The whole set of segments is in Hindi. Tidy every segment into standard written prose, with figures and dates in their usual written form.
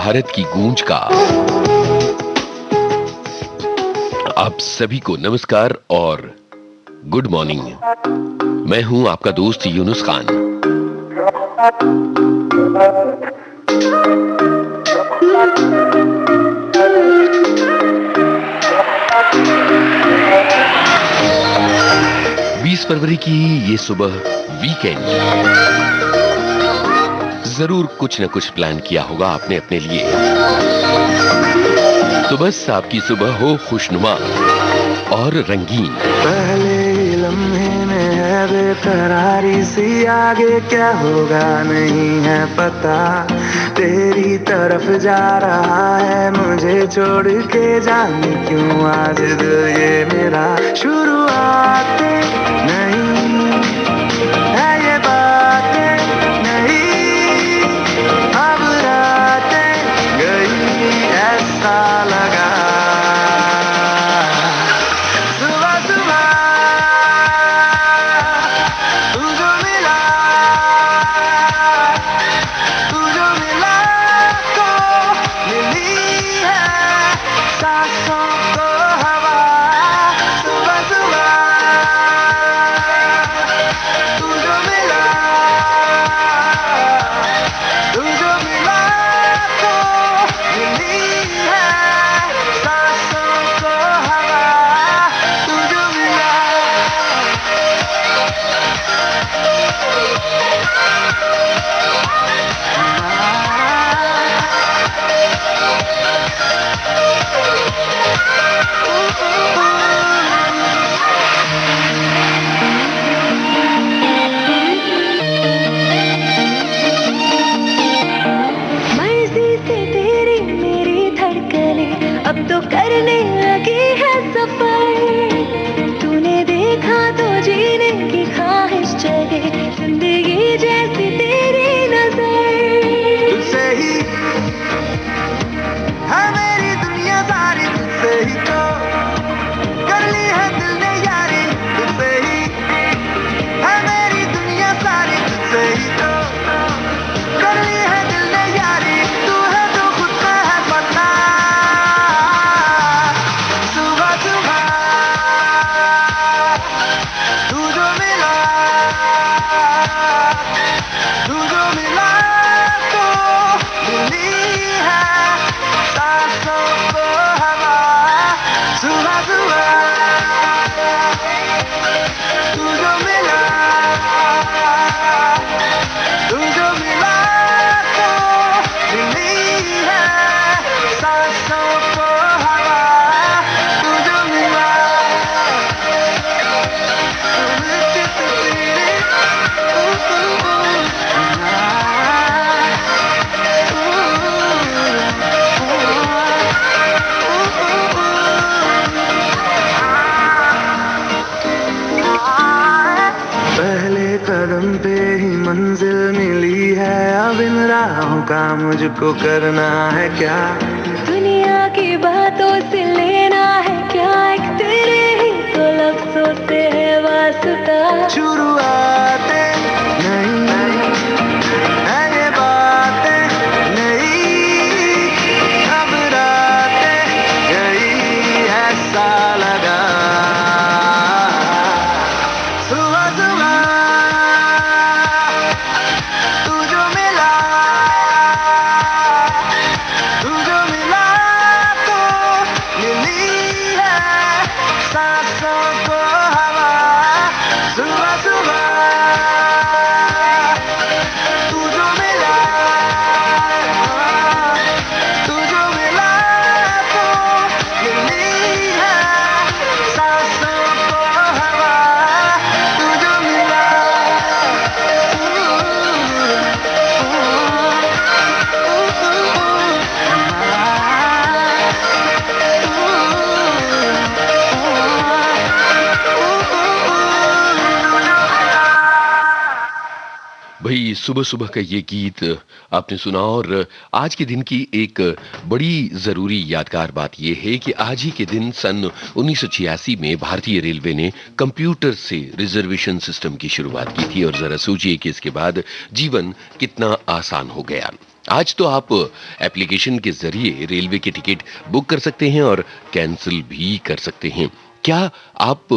भारत की गूंज का आप सभी को नमस्कार और गुड मॉर्निंग। मैं हूं आपका दोस्त यूनुस खान। बीस फरवरी की ये सुबह वीकेंड, जरूर कुछ न कुछ प्लान किया होगा आपने अपने लिए। तो बस आपकी सुबह हो खुशनुमा और रंगीन। पहले ही लम्हे में है बेकरारी सी, आगे क्या होगा नहीं है पता। तेरी तरफ जा रहा है मुझे छोड़ के, जाने क्यों आज दिल ये मेरा। शुरुआत नहीं है ये बातें नहीं, अब रातें गई ऐसा लगा। सुबह सुबह तू जो मिला तो मिली है सांसों को हवा। सुबह सुबह तू जो मिला तो मिली है सांसों को हवा। तू जो मिला मर्जी से तेरी मेरी धड़कने अब तो करने लगी है सफर। तूने देखा तो जीने की ख्वाहिश जगे, जिंदगी जैसी तेरी नजर। तुझसे ही है मेरी दुनिया सारी, तुझसे ही तो कर ली है दिल ने यारी। तुझसे ही है मेरी दुनिया सारी, तुझसे ही तो कर ली है दिल ने यारी। तू है तो खुद का है पता। सुबह सुबह तू जो मिला तो मिली है सांसों को हवा। सुबह सुबह तू जो मिला तो मिली है सांसों को हवा। तू जो मिला पहले कदम पे ही मंजिल मिली है, अब इन राहों का मुझको करना है क्या। दुनिया की बातों से लेना है क्या, एक तेरे ही तो लफ्जों से है वास्ता। शुरुआतें नहीं है ये बातें नहीं, अब रातें गई ऐसा लगा। सुबह सुबह तू जो मिला तो मिली है सांसों को हवा। सुबह सुबह तू जो मिला तो मिली है सांसों को हवा। तू जो मिला भाई सुबह सुबह का ये गीत आपने सुना और आज के दिन की एक बड़ी जरूरी यादगार बात ये है कि आज ही के दिन सन 1986 में भारतीय रेलवे ने कंप्यूटर से रिजर्वेशन सिस्टम की शुरुआत की थी। और जरा सोचिए कि इसके बाद जीवन कितना आसान हो गया। आज तो आप एप्लीकेशन के जरिए रेलवे की टिकट बुक कर सकते हैं और कैंसिल भी कर सकते हैं। क्या आप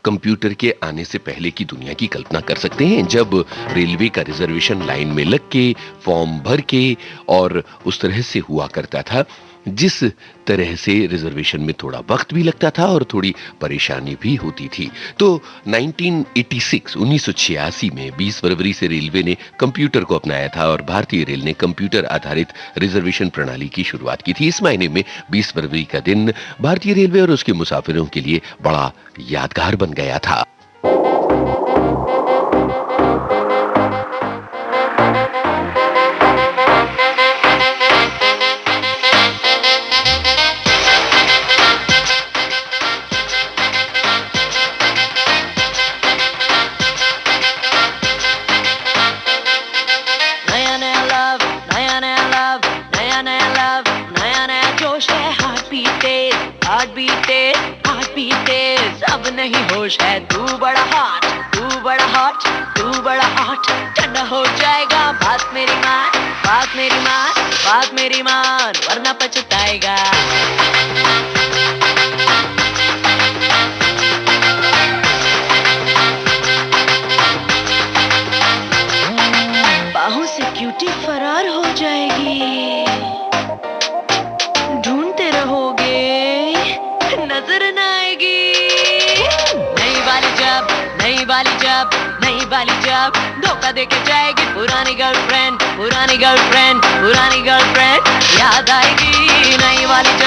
कंप्यूटर के आने से पहले की दुनिया की कल्पना कर सकते हैं, जब रेलवे का रिजर्वेशन लाइन में लग के, फॉर्म भर के और उस तरह से हुआ करता था, जिस तरह से रिजर्वेशन में थोड़ा वक्त भी लगता था और थोड़ी परेशानी भी होती थी। तो 1986 में 20 फरवरी से रेलवे ने कंप्यूटर को अपनाया था और भारतीय रेल ने कंप्यूटर आधारित रिजर्वेशन प्रणाली की शुरुआत की थी। इस महीने में 20 फरवरी का दिन भारतीय रेलवे और उसके मुसाफिरों के लिए बड़ा यादगार बन गया था। अब नहीं होश है, तू बड़ा हॉट, तू बड़ा हॉट, तू बड़ा हॉट, ठंडा हो जाएगा बात मेरी मान, बात मेरी मान, बात मेरी मान, वरना पछताएगा। बाहों से क्यूटी फरार हो जाएगी, ढूंढते रहोगे नजर न आएगी। नई वाली जब धोखा देके जाएगी, पुरानी गर्लफ्रेंड, पुरानी गर्लफ्रेंड, पुरानी गर्लफ्रेंड याद आएगी। नई वाली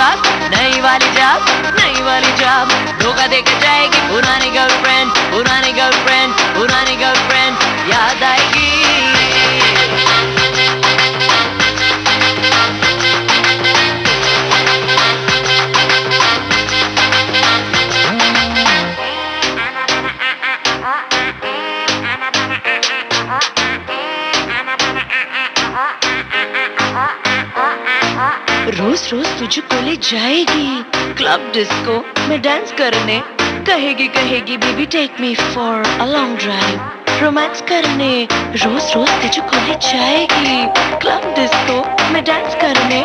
जब धोखा देके जाएगी, पुरानी गर्लफ्रेंड, पुरानी गर्लफ्रेंड, पुरानी गर्लफ्रेंड याद आएगी। रोज रोज तुझको ले जाएगी क्लब डिस्को में डांस करने, कहेगी baby take me for a long drive romance करने। रोज रोज तुझको ले जाएगी क्लब डिस्को में डांस करने,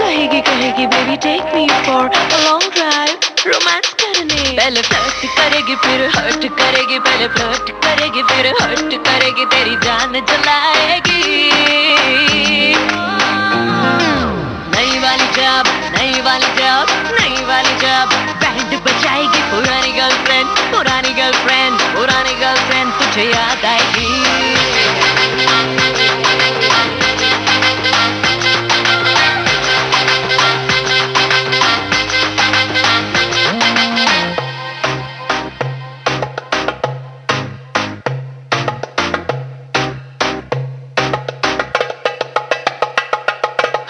कहेगी baby take me for a long drive romance करने। पहले फ्लर्ट करेगी फिर हर्ट करेगी, पहले फ्लर्ट करेगी फिर हर्ट करेगी, तेरी जान जलाएगी। नई वाली जब बैंड बजाएगी, पुरानी गर्लफ्रेंड, पुरानी गर्लफ्रेंड, पुरानी गर्लफ्रेंड तुझे याद आएगी।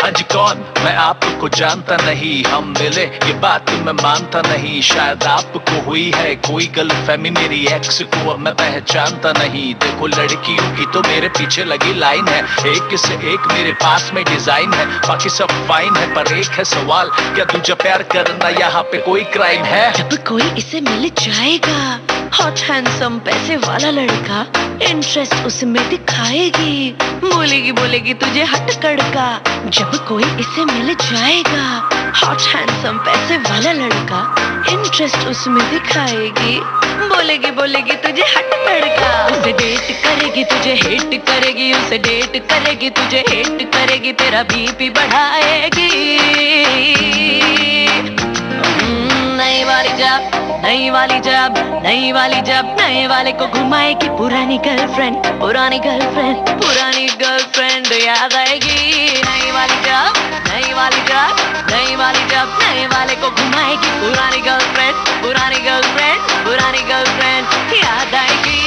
आज कौन, मैं आपको जानता नहीं, हम मिले ये बात मैं मानता नहीं। शायद आपको हुई है कोई गलतफहमी, मेरी एक्स को मैं पहचानता नहीं। देखो लड़कियों की तो मेरे पीछे लगी लाइन है, एक से एक मेरे पास में डिजाइन है, बाकी सब फाइन है। पर एक है सवाल, क्या तुझे प्यार करना यहाँ पे कोई क्राइम है? जब कोई इसे मिल जाएगा हॉट हैंडसम पैसे वाला लड़का, इंटरेस्ट उसमें दिखाएगी, बोलेगी तुझे हट कड़का। जब कोई इसे मिल जाएगा हॉट हैंडसम पैसे वाला लड़का, इंटरेस्ट उसमें दिखाएगी, बोलेगी तुझे हट कड़का। उसे डेट करेगी तुझे हेट करेगी, उसे डेट करेगी तुझे हेट करेगी, तेरा बीपी बढ़ाएगी। नई वाले को घुमाएगी, पुरानी गर्लफ्रेंड, पुरानी गर्लफ्रेंड, पुरानी गर्लफ्रेंड याद आएगी। नई वाले को घुमाएगी, पुरानी गर्लफ्रेंड, पुरानी गर्लफ्रेंड, पुरानी गर्लफ्रेंड याद आएगी।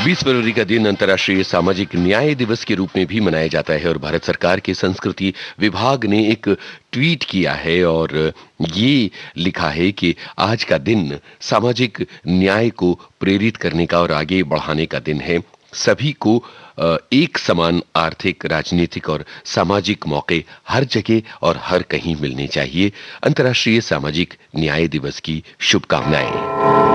20 फरवरी का दिन अंतर्राष्ट्रीय सामाजिक न्याय दिवस के रूप में भी मनाया जाता है और भारत सरकार के संस्कृति विभाग ने एक ट्वीट किया है और ये लिखा है कि आज का दिन सामाजिक न्याय को प्रेरित करने का और आगे बढ़ाने का दिन है। सभी को एक समान आर्थिक, राजनीतिक और सामाजिक मौके हर जगह और हर कहीं मिलने चाहिए। अंतर्राष्ट्रीय सामाजिक न्याय दिवस की शुभकामनाएं।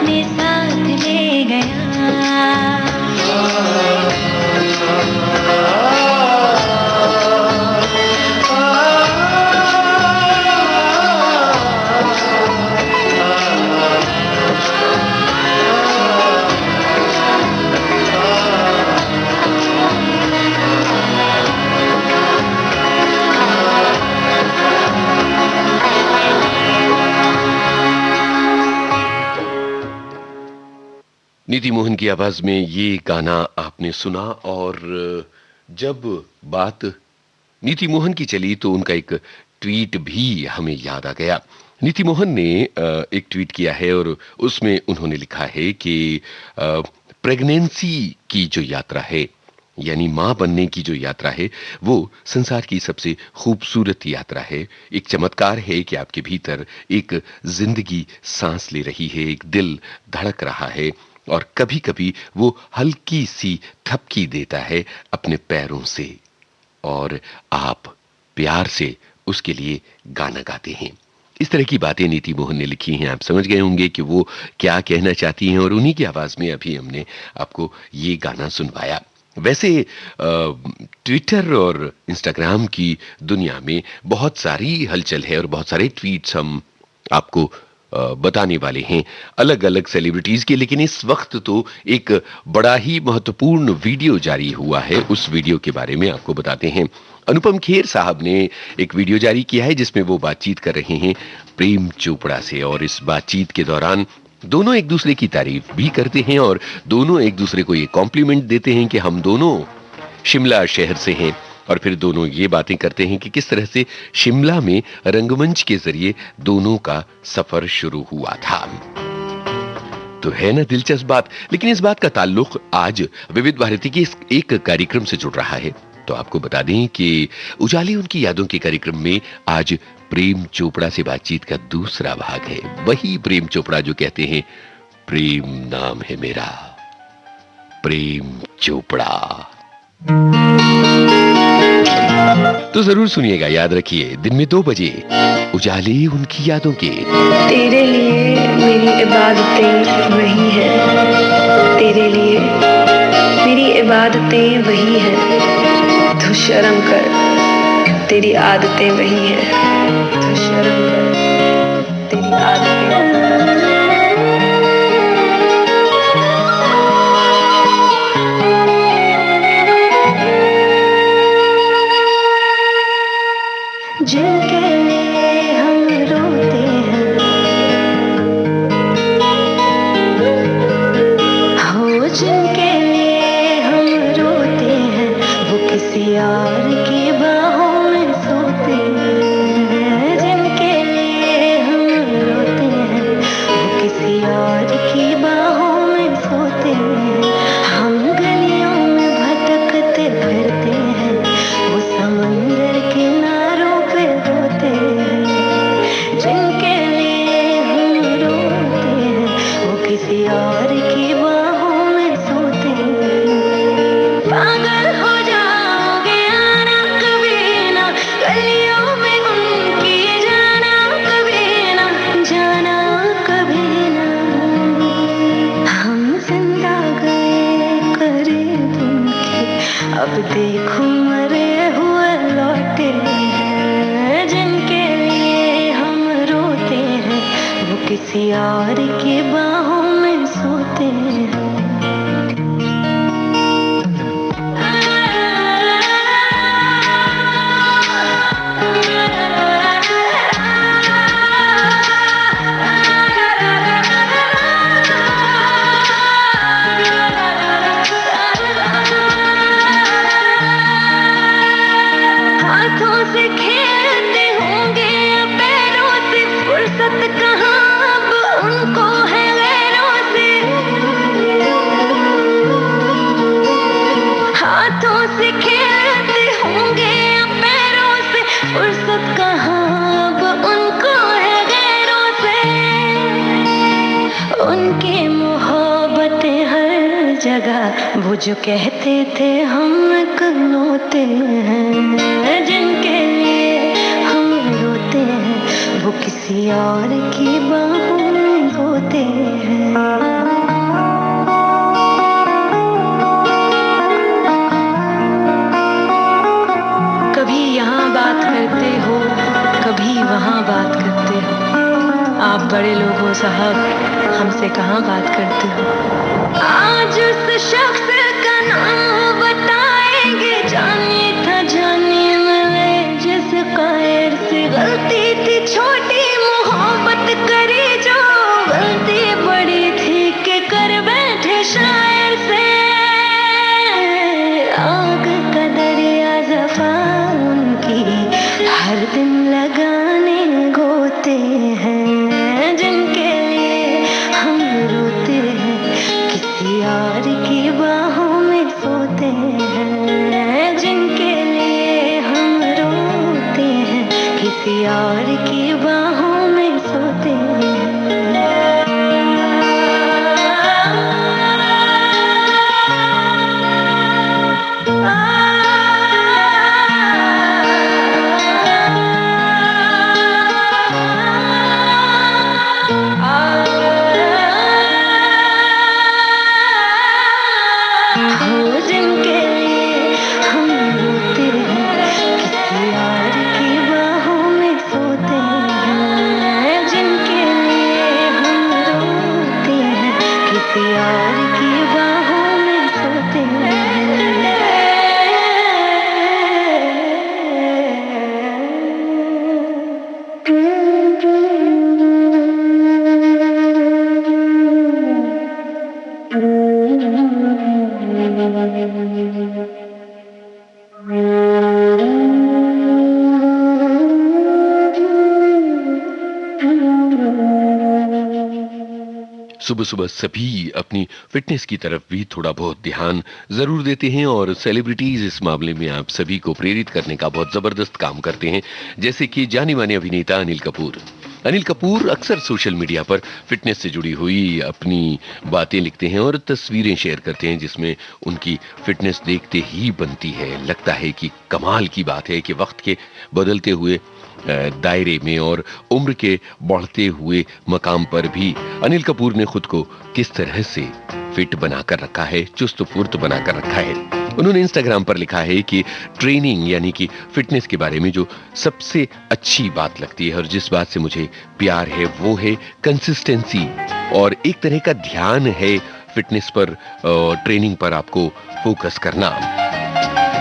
अपने साथ ले गया। नीति मोहन की आवाज में ये गाना आपने सुना। और जब बात नीति मोहन की चली तो उनका एक ट्वीट भी हमें याद आ गया। नीति मोहन ने एक ट्वीट किया है और उसमें उन्होंने लिखा है कि प्रेगनेंसी की जो यात्रा है, यानी मां बनने की जो यात्रा है, वो संसार की सबसे खूबसूरत यात्रा है। एक चमत्कार है कि आपके भीतर एक जिंदगी सांस ले रही है, एक दिल धड़क रहा है और कभी-कभी वो हल्की सी थपकी देता है अपने पैरों से और आप प्यार से उसके लिए गाना गाते हैं। इस तरह की बातें नीति मोहन ने लिखी हैं। आप समझ गए होंगे कि वो क्या कहना चाहती हैं और उन्हीं की आवाज में अभी हमने आपको ये गाना सुनवाया। वैसे ट्विटर और इंस्टाग्राम की दुनिया में बहुत सारी हलचल है और बहुत सारे ट्वीट्स हम आपको बताने वाले हैं अलग अलग सेलिब्रिटीज के। लेकिन इस वक्त तो एक बड़ा ही महत्वपूर्ण वीडियो जारी हुआ है, उस वीडियो के बारे में आपको बताते हैं। अनुपम खेर साहब ने एक वीडियो जारी किया है जिसमें वो बातचीत कर रहे हैं प्रेम चोपड़ा से और इस बातचीत के दौरान दोनों एक दूसरे की तारीफ भी करते हैं और दोनों एक दूसरे को ये कॉम्प्लीमेंट देते हैं कि हम दोनों शिमला शहर से हैं। और फिर दोनों ये बातें करते हैं कि किस तरह से शिमला में रंगमंच के जरिए दोनों का सफर शुरू हुआ था। तो है ना दिलचस्प बात। लेकिन इस बात का ताल्लुक आज विविध भारती के एक कार्यक्रम से जुड़ रहा है। तो आपको बता दें कि उजाले उनकी यादों के कार्यक्रम में आज प्रेम चोपड़ा से बातचीत का दूसरा भाग है। वही प्रेम चोपड़ा जो कहते हैं प्रेम नाम है मेरा, प्रेम चोपड़ा। तो जरूर सुनिएगा, याद रखिए दिन में 2 बजे उजाले उनकी यादों के। तेरे लिए मेरी इबादतें वही है, तेरे लिए मेरी इबादतें वही है, तू शर्म कर तेरी आदतें वही है, तू शर्म कर तेरी आदतें। जिनके लिए हम रोते हैं, हो जिनके लिए हम रोते हैं, वो किसी और की बाहों में सोते हैं। जिनके लिए हम रोते हैं, वो किसी और की बाहों में सोते हैं। हम गलियों में भटकते फिरते हैं, वो समंदर किनारों पे होते हैं। जिनके लिए हम रोते हैं, वो किसी और की बाहों में सोते हैं। पागल हो जाओगे आना कभी ना, गलियों में उनकी जाना कभी ना, जाना कभी ना। हम जिंदा गए करीब उनके, अब देखो मरे हुए लौटे हैं। जिनके लिए हम रोते हैं, वो किसी और की बाहों में सोते हैं। हाथों से खेलते होंगे पैरों से, फुर्सत कहाँ अब उनको है गैरों से। हाथों से खेलते होंगे पैरों से, फुर्सत कहाँ अब उनको है गैरों से। उनकी मोहब्बतें हर जगह, वो जो कहते थे हम इकलौते हैं। जिनके लिए हम रोते हैं, वो किसी और की बाहों में होते हैं। बड़े लोग हो साहब, हमसे कहाँ बात करते हो। आज उस शख्स का नाम बताएंगे, जाने था जाने मिले जिस कायर से गलती थी छोटी मोहब्बत करी जो, गलती बड़ी थी कि कर बैठे शायर से। आग का दरिया जफा उनकी हर दिन लगाने गोते हैं, जिनके लिए हम रोते हैं किसी और की बाहों में सोते हैं, जिनके लिए हम रोते हैं किसी और की बाहों में सोते हैं। सुबह सुबह सभी अपनी फिटनेस की तरफ भी थोड़ा बहुत ध्यान जरूर देते हैं और सेलिब्रिटीज इस मामले में आप सभी को प्रेरित करने का बहुत जबरदस्त काम करते हैं, जैसे कि जाने माने अभिनेता अनिल कपूर। अनिल कपूर अक्सर सोशल मीडिया पर फिटनेस से जुड़ी हुई अपनी बातें लिखते हैं और तस्वीरें शेयर करते हैं, जिसमें उनकी फिटनेस देखते ही बनती है। लगता है कि कमाल की बात है कि वक्त के बदलते हुए दायरे में और उम्र के बढ़ते हुए मकाम पर भी अनिल कपूर ने खुद को किस तरह से फिट बनाकर रखा है, चुस्त फुर्त बनाकर रखा है। उन्होंने इंस्टाग्राम पर लिखा है कि ट्रेनिंग यानी कि फिटनेस के बारे में जो सबसे अच्छी बात लगती है और जिस बात से मुझे प्यार है वो है कंसिस्टेंसी, और एक तरह का ध्यान है फिटनेस पर, ट्रेनिंग पर आपको फोकस करना।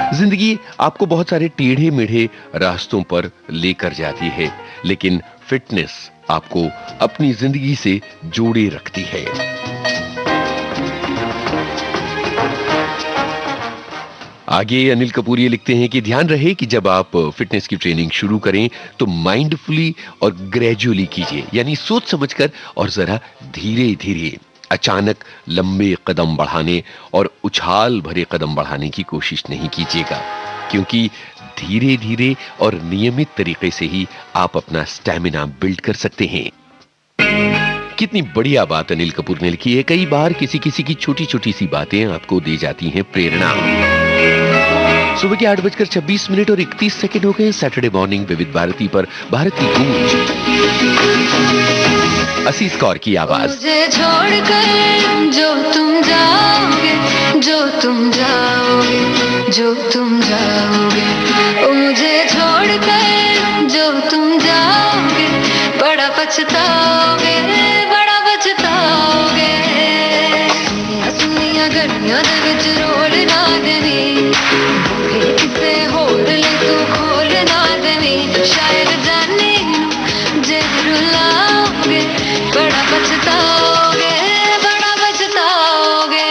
जिंदगी आपको बहुत सारे टेढ़े मेढ़े रास्तों पर लेकर जाती है, लेकिन फिटनेस आपको अपनी जिंदगी से जोड़े रखती है। आगे अनिल कपूर ये लिखते हैं कि ध्यान रहे कि जब आप फिटनेस की ट्रेनिंग शुरू करें तो माइंडफुली और ग्रेजुअली कीजिए, यानी सोच समझकर और जरा धीरे धीरे। अचानक लंबे कदम बढ़ाने और उछाल भरे कदम बढ़ाने की कोशिश नहीं कीजिएगा, क्योंकि धीरे धीरे और नियमित तरीके से ही आप अपना स्टैमिना बिल्ड कर सकते हैं। कितनी बढ़िया बात अनिल कपूर ने लिखी है। कई बार किसी किसी की छोटी छोटी सी बातें आपको दे जाती हैं प्रेरणा। सुबह के 8:26 और 31 सेकंड हो गए। सैटरडे मॉर्निंग विविध भारती पर भारत की गूंज, असीस कौर की आवाज। मुझे छोड़कर जो तुम जाओगे, जो तुम जाओगे, जो तुम जाओगे, ओ मुझे छोड़कर जो तुम जाओगे, बड़ा पछताओगे, बड़ा पछताओगे। सुनिया गर्मियां दे विच रोल ना देनी, किसे होर ले तू खोल ना देनी, शायद जाने जे रुलाओगे, बड़ा पछताओगे, बड़ा पछताओगे।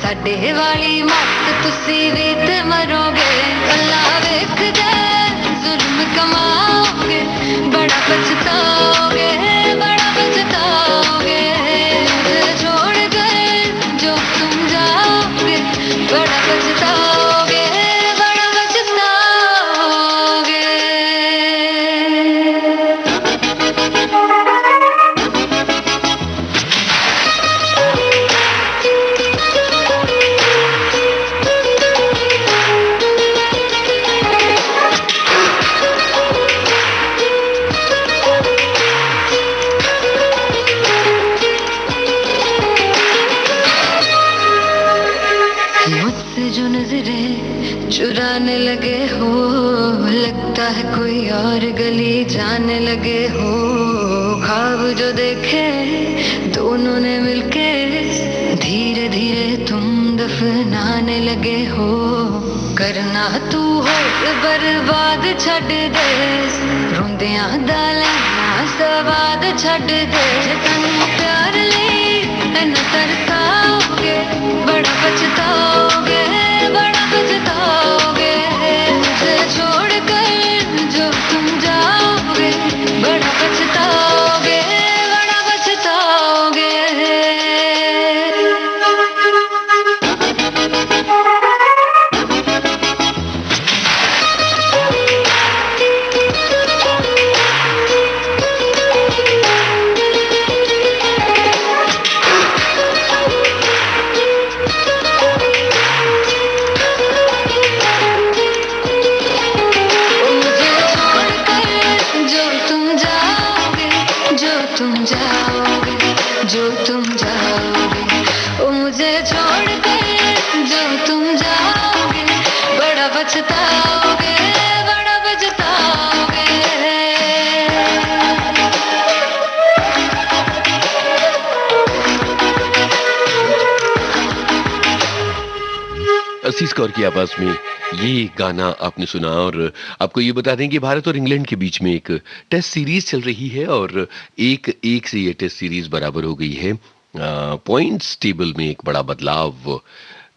ਸਾਡੇ ਵਾਲੀ ਮੱਤ ਤੁਸੀਂ ਵੀ ਤੇ ਮਰੋਗੇ, ਅੱਲਾ ਵੇਖਦਾ ਜ਼ੁਲਮ ਕਮਾਓਗੇ, ਬੜਾ ਪਛਤਾਓਗੇ, ਬੜਾ ਪਛਤਾਓਗੇ। छोड़ कर जो तुम जाओगे, बड़ा पछताओगे, बड़ा पछताओगे। बनाने लगे हो, ख्वाब जो देखे दोनों ने मिलके, धीरे धीरे तुम दफनाने लगे हो। करना तू हो बर्बाद छड़ दे, रोंदियां दा लेना सवाद छड़ दे। तन प्यार ले न तरसाओगे, बड़ा पछताओगे, बड़ा पछताओगे। मुझे छोड़ कर जो तुम जाओगे, बड़ा पछताओगे, बड़ा पछताओगे। असीस कौर की आवाज में ये गाना आपने सुना। और आपको ये बता दें कि भारत और इंग्लैंड के बीच में एक टेस्ट सीरीज चल रही है और एक एक से ये टेस्ट सीरीज बराबर हो गई है। पॉइंट्स टेबल में एक बड़ा बदलाव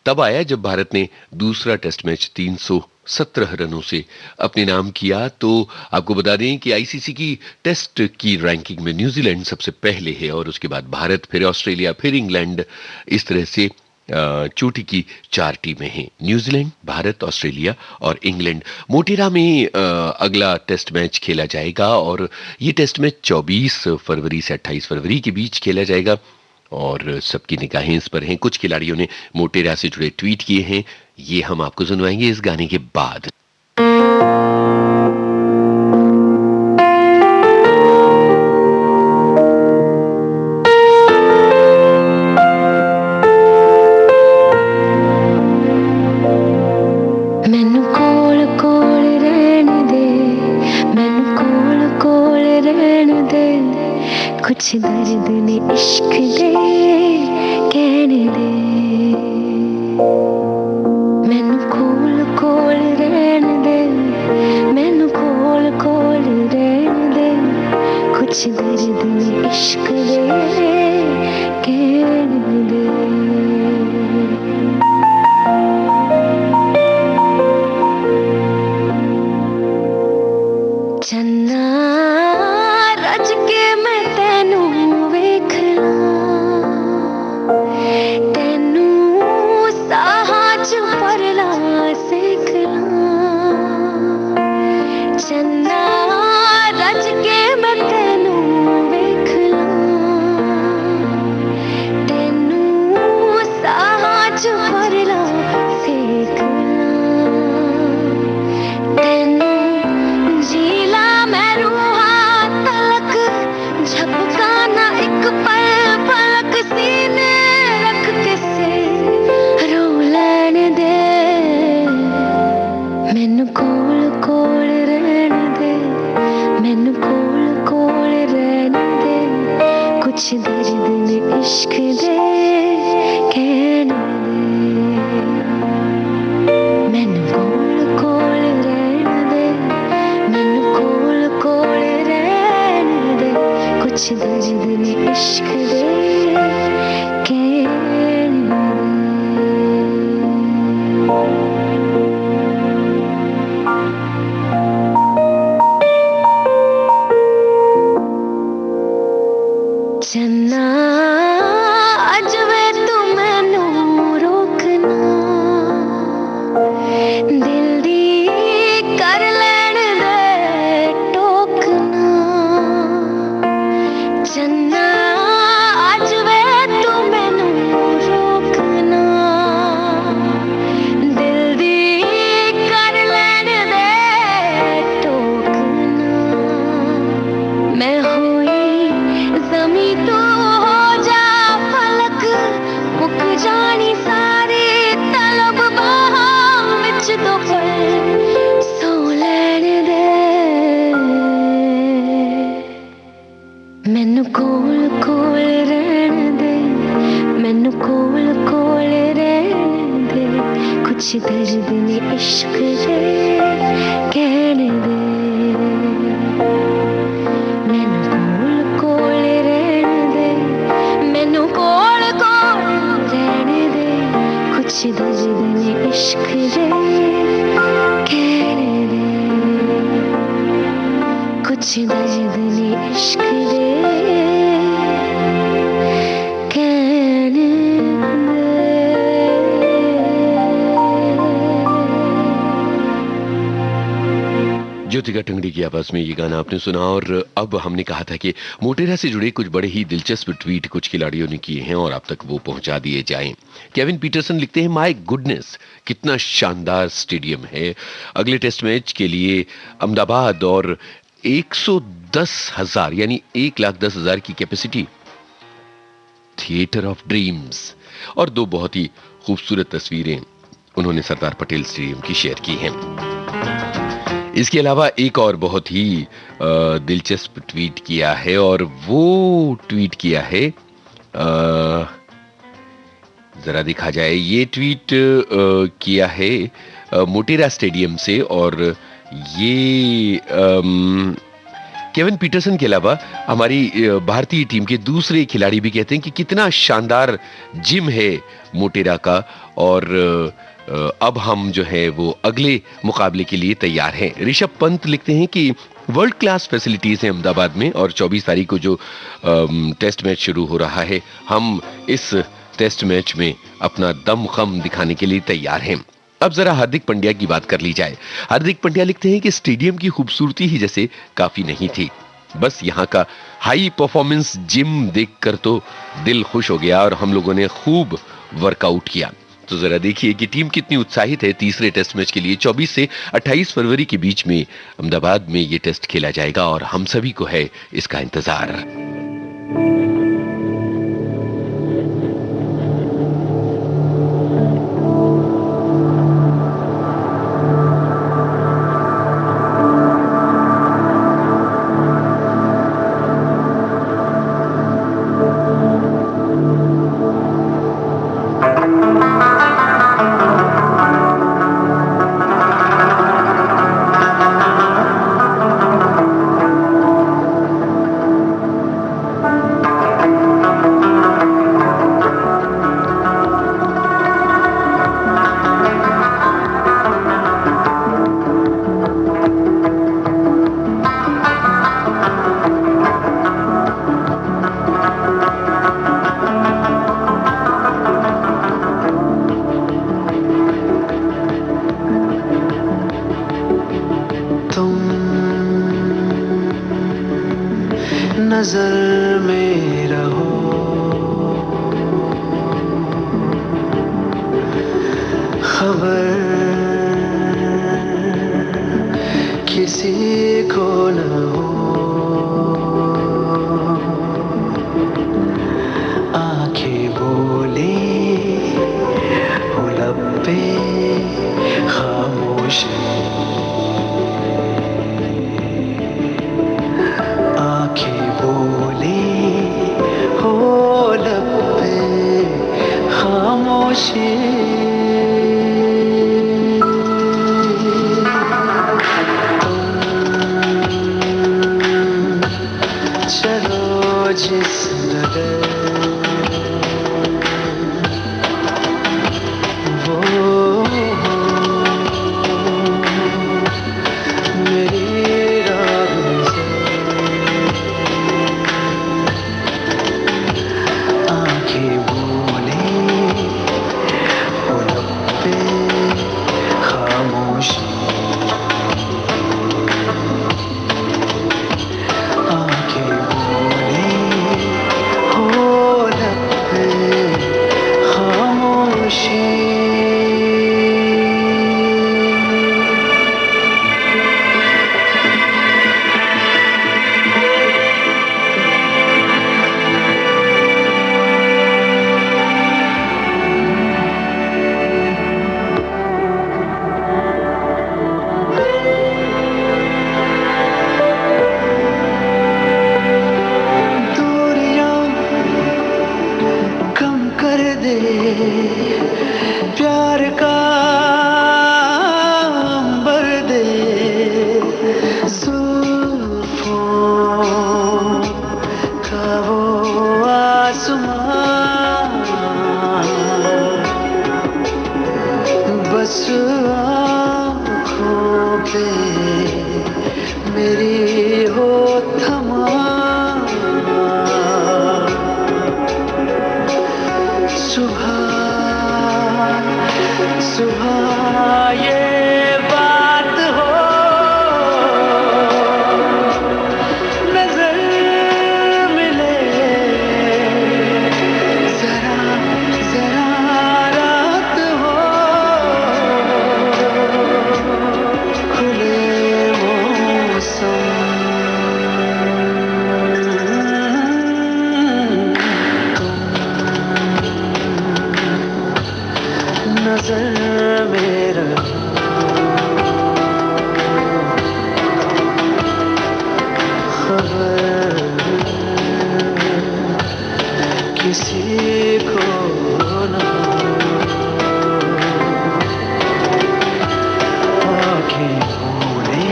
तब आया जब भारत ने दूसरा टेस्ट मैच 317 रनों से अपने नाम किया। तो आपको बता दें कि आईसीसी की टेस्ट की रैंकिंग में न्यूजीलैंड सबसे पहले है और उसके बाद भारत, फिर ऑस्ट्रेलिया, फिर इंग्लैंड। इस तरह से चोटी की 4 टीमें हैं, न्यूजीलैंड, भारत, ऑस्ट्रेलिया और इंग्लैंड। मोटेरा में अगला टेस्ट मैच खेला जाएगा और ये टेस्ट मैच 24 फरवरी से 28 फरवरी के बीच खेला जाएगा और सबकी निगाहें इस पर हैं। कुछ खिलाड़ियों ने मोटेरा से जुड़े ट्वीट किए हैं, ये हम आपको सुनवाएंगे इस गाने के बाद। कुछ दर्द ने इश्क दे कहने दे, मैनू कोल कोल रहने दे, मैनू कोल कोल रहने दे। कुछ दर्द ने इश्क दे कहने दे। चन्ना रज के मैं तेनू वेखना, तेनू साहां च परला सिखना। चन्ना रज के मैं तेनू वेखना, तेनू साहां च परला सिखना। तेनू जीला मैं रूहां तलक, झपकाना एक पल पलक, सीने रख के से रो लैन दे। मैनू कोल कोल रहने दे, मैनू कोल कोल रहने दे। कुछ दर्द ने इश्क दे कहने दे। मैनू कोल कोल रहने दे, मैनू कोल कोल रहने दे। कुछ दर्द ने इश्क दे कहने दे। चन्ना अज वे तू मैनू रोकना, दिल दी कर लैण दे टोकना। चन्ना अज वे मैनू कोल कोल रहन दे, मैनू कोल कोल रहन दे, कुछ दर्द ने इश्क दे कहन दे। मैनू कोल कोल रहन दे, मैनू कोल कोल रहन दे, कुछ दर्द ने इश्क दे कहन दे, कुछ दर्द ने इश्क दे कहन दे। ज्योतिका टंगड़ी की आवाज में ये गाना आपने सुना। और अब हमने कहा था कि मोटेरा से जुड़े कुछ बड़े ही दिलचस्प ट्वीट कुछ खिलाड़ियों ने किए हैं और आप तक वो पहुंचा दिए जाएं। केविन पीटरसन लिखते हैं, माय गुडनेस कितना शानदार स्टेडियम है। अगले टेस्ट मैच के लिए अहमदाबाद और 110,000 यानी 1,10,000 की कैपेसिटी, थिएटर ऑफ ड्रीम्स। और दो बहुत ही खूबसूरत तस्वीरें उन्होंने सरदार पटेल स्टेडियम की शेयर की हैं। इसके अलावा एक और बहुत ही दिलचस्प ट्वीट किया है और वो ट्वीट किया है, जरा देखा जाए, ये ट्वीट किया है मोटेरा स्टेडियम से। और ये केविन पीटरसन के अलावा हमारी भारतीय टीम के दूसरे खिलाड़ी भी कहते हैं कि कितना शानदार जिम है मोटेरा का, और अब हम जो है वो अगले मुकाबले के लिए तैयार हैं। ऋषभ पंत लिखते हैं कि वर्ल्ड क्लास फैसिलिटीज हैं अहमदाबाद में और 24 तारीख को जो टेस्ट मैच शुरू हो रहा है, हम इस टेस्ट मैच में अपना दमखम दिखाने के लिए तैयार हैं। अब जरा हार्दिक पांड्या की बात कर ली जाए। हार्दिक पांड्या लिखते हैं कि स्टेडियम की खूबसूरती ही जैसे काफी नहीं थी, बस यहाँ का हाई परफॉर्मेंस जिम देखकर तो दिल खुश हो गया और हम लोगों ने खूब वर्कआउट किया। तो जरा देखिए कि टीम कितनी उत्साहित है तीसरे टेस्ट मैच के लिए। 24 से 28 फरवरी के बीच में अहमदाबाद में ये टेस्ट खेला जाएगा और हम सभी को है इसका इंतजार। नजर में रहो, खबर किसी को न हो, आंखें बोले हो लब पे खामोशी, आंखें बोले हो लब पे खामोशी। चलो जिस डगर वो मेरी राह से, आंखें बोले हो लब पे खामोशी, आंखें बोले हो सुबह ये बात हो, नजर मिले जरा जरा रात हो, खुले मौसम नजर मेरा खबर किसी को ना, आँखें मूंदी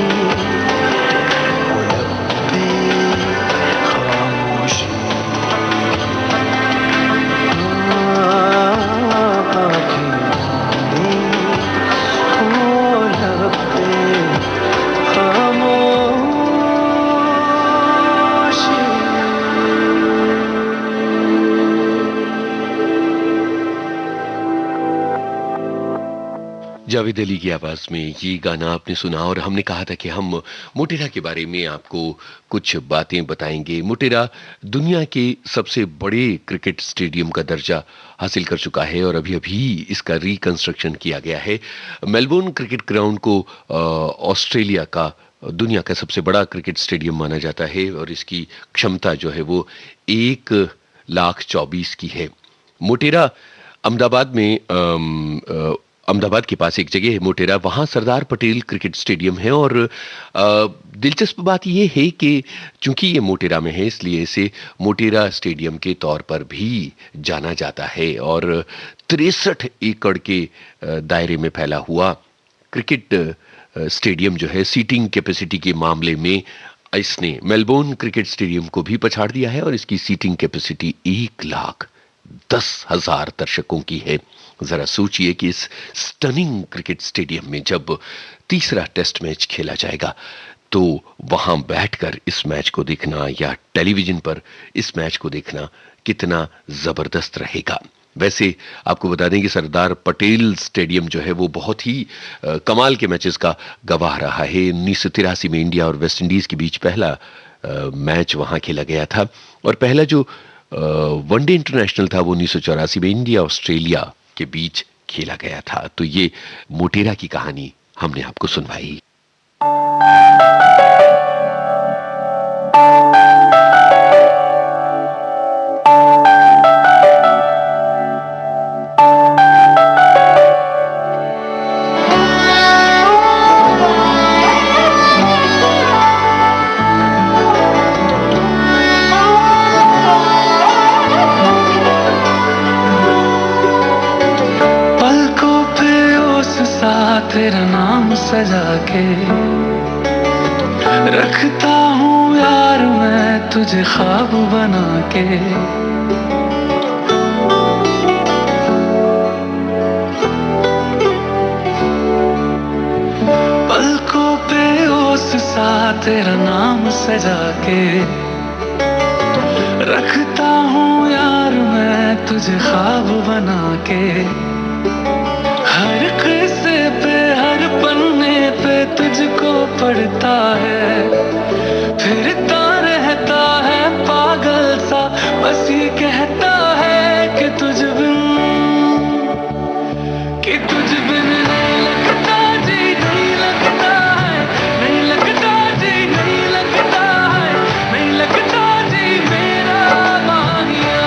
हो लब पे खामोशी, जावेद अली की आवाज में ये गाना आपने सुना और हमने कहा था कि हम मोटेरा के बारे में आपको कुछ बातें बताएंगे। मोटेरा दुनिया के सबसे बड़े क्रिकेट स्टेडियम का दर्जा हासिल कर चुका है और अभी अभी इसका रिकंस्ट्रक्शन किया गया है। मेलबोर्न क्रिकेट ग्राउंड को ऑस्ट्रेलिया का दुनिया का सबसे बड़ा क्रिकेट स्टेडियम माना जाता है और इसकी क्षमता जो है वो 1,24,000 की है। मोटेरा अहमदाबाद में अहमदाबाद के पास एक जगह है मोटेरा, वहाँ सरदार पटेल क्रिकेट स्टेडियम है और दिलचस्प बात यह है कि चूंकि ये मोटेरा में है इसलिए इसे मोटेरा स्टेडियम के तौर पर भी जाना जाता है और 63 एकड़ के दायरे में फैला हुआ क्रिकेट स्टेडियम जो है सीटिंग कैपेसिटी के मामले में इसने मेलबोर्न क्रिकेट स्टेडियम को भी पछाड़ दिया है और इसकी सीटिंग कैपेसिटी 1,10,000 दर्शकों की है। जरा सोचिए कि इस स्टनिंग क्रिकेट स्टेडियम में जब तीसरा टेस्ट मैच खेला जाएगा तो वहां बैठकर इस मैच को देखना या टेलीविजन पर इस मैच को देखना कितना जबरदस्त रहेगा। वैसे आपको बता दें कि सरदार पटेल स्टेडियम जो है वो बहुत ही कमाल के मैचेस का गवाह रहा है। 1983 में इंडिया और वेस्ट इंडीज के बीच पहला मैच वहां खेला गया था और पहला जो वनडे इंटरनेशनल था वो 1984 में इंडिया ऑस्ट्रेलिया के बीच खेला गया था। तो ये मोटेरा की कहानी हमने आपको सुनवाई। तेरा नाम सजा के रखता हूँ यार मैं तुझे ख्वाब बना के, पलकों पे ओस सा तेरा नाम सजा के रखता हूँ यार मैं तुझे ख्वाब बना के, हर किस्से पे हर पन्ने पे तुझको पढ़ता है, फिरता रहता है पागल सा बस ये कहता है कि तुझ बिन नहीं लगता जी, नहीं लगता है, नहीं लगता जी, नहीं लगता है, नहीं लगता जी मेरा माहिया,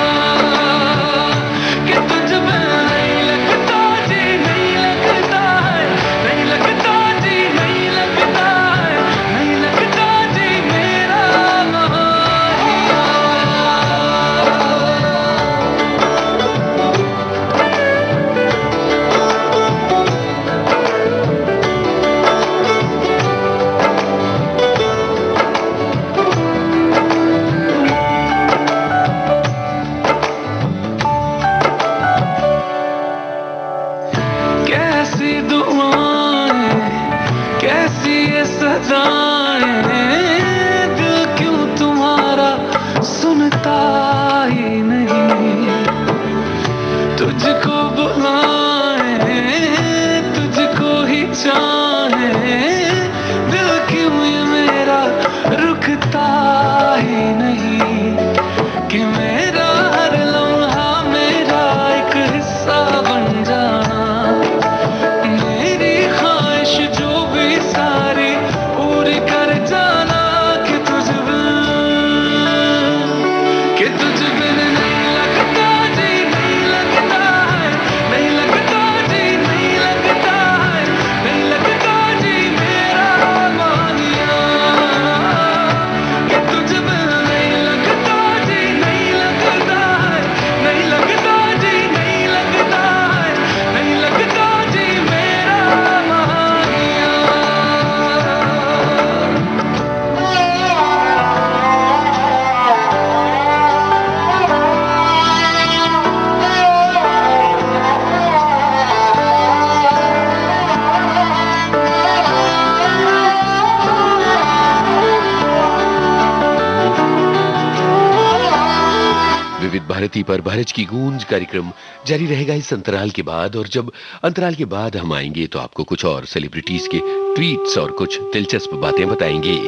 कि तुझ बिन नहीं लगता जी, नहीं लगता है, नहीं लगता जी, नहीं लगता है, नहीं लगता जी मेरा माहिया। ही नहीं कि मेरा हर लम्हा मेरा एक हिस्सा बन जाना। मेरी ख्वाहिश जो भी सारी पूरी कर जाना कि तुझ बिन नहीं लगता जी, नहीं लगता है, नहीं लगता जी, नहीं लगता है, नहीं लगता जी मेरा मानिया कि तुझ बिन नहीं लगता जी, नहीं लगता है, नहीं लगता जी, नहीं लगता है, नहीं लगता जी मेरा मानिया। विविध भारती पर भारत की गूंज कार्यक्रम जारी रहेगा इस अंतराल के बाद, और जब अंतराल के बाद हम आएंगे तो आपको कुछ और सेलिब्रिटीज के ट्वीट्स और कुछ दिलचस्प बातें बताएंगे।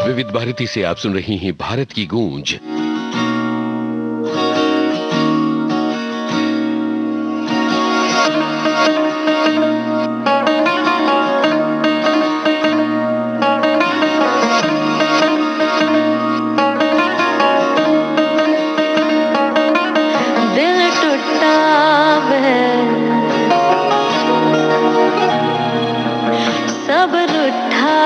विविध भारती से आप सुन रही हैं भारत की गूंज। दिल टूटा सब रूठा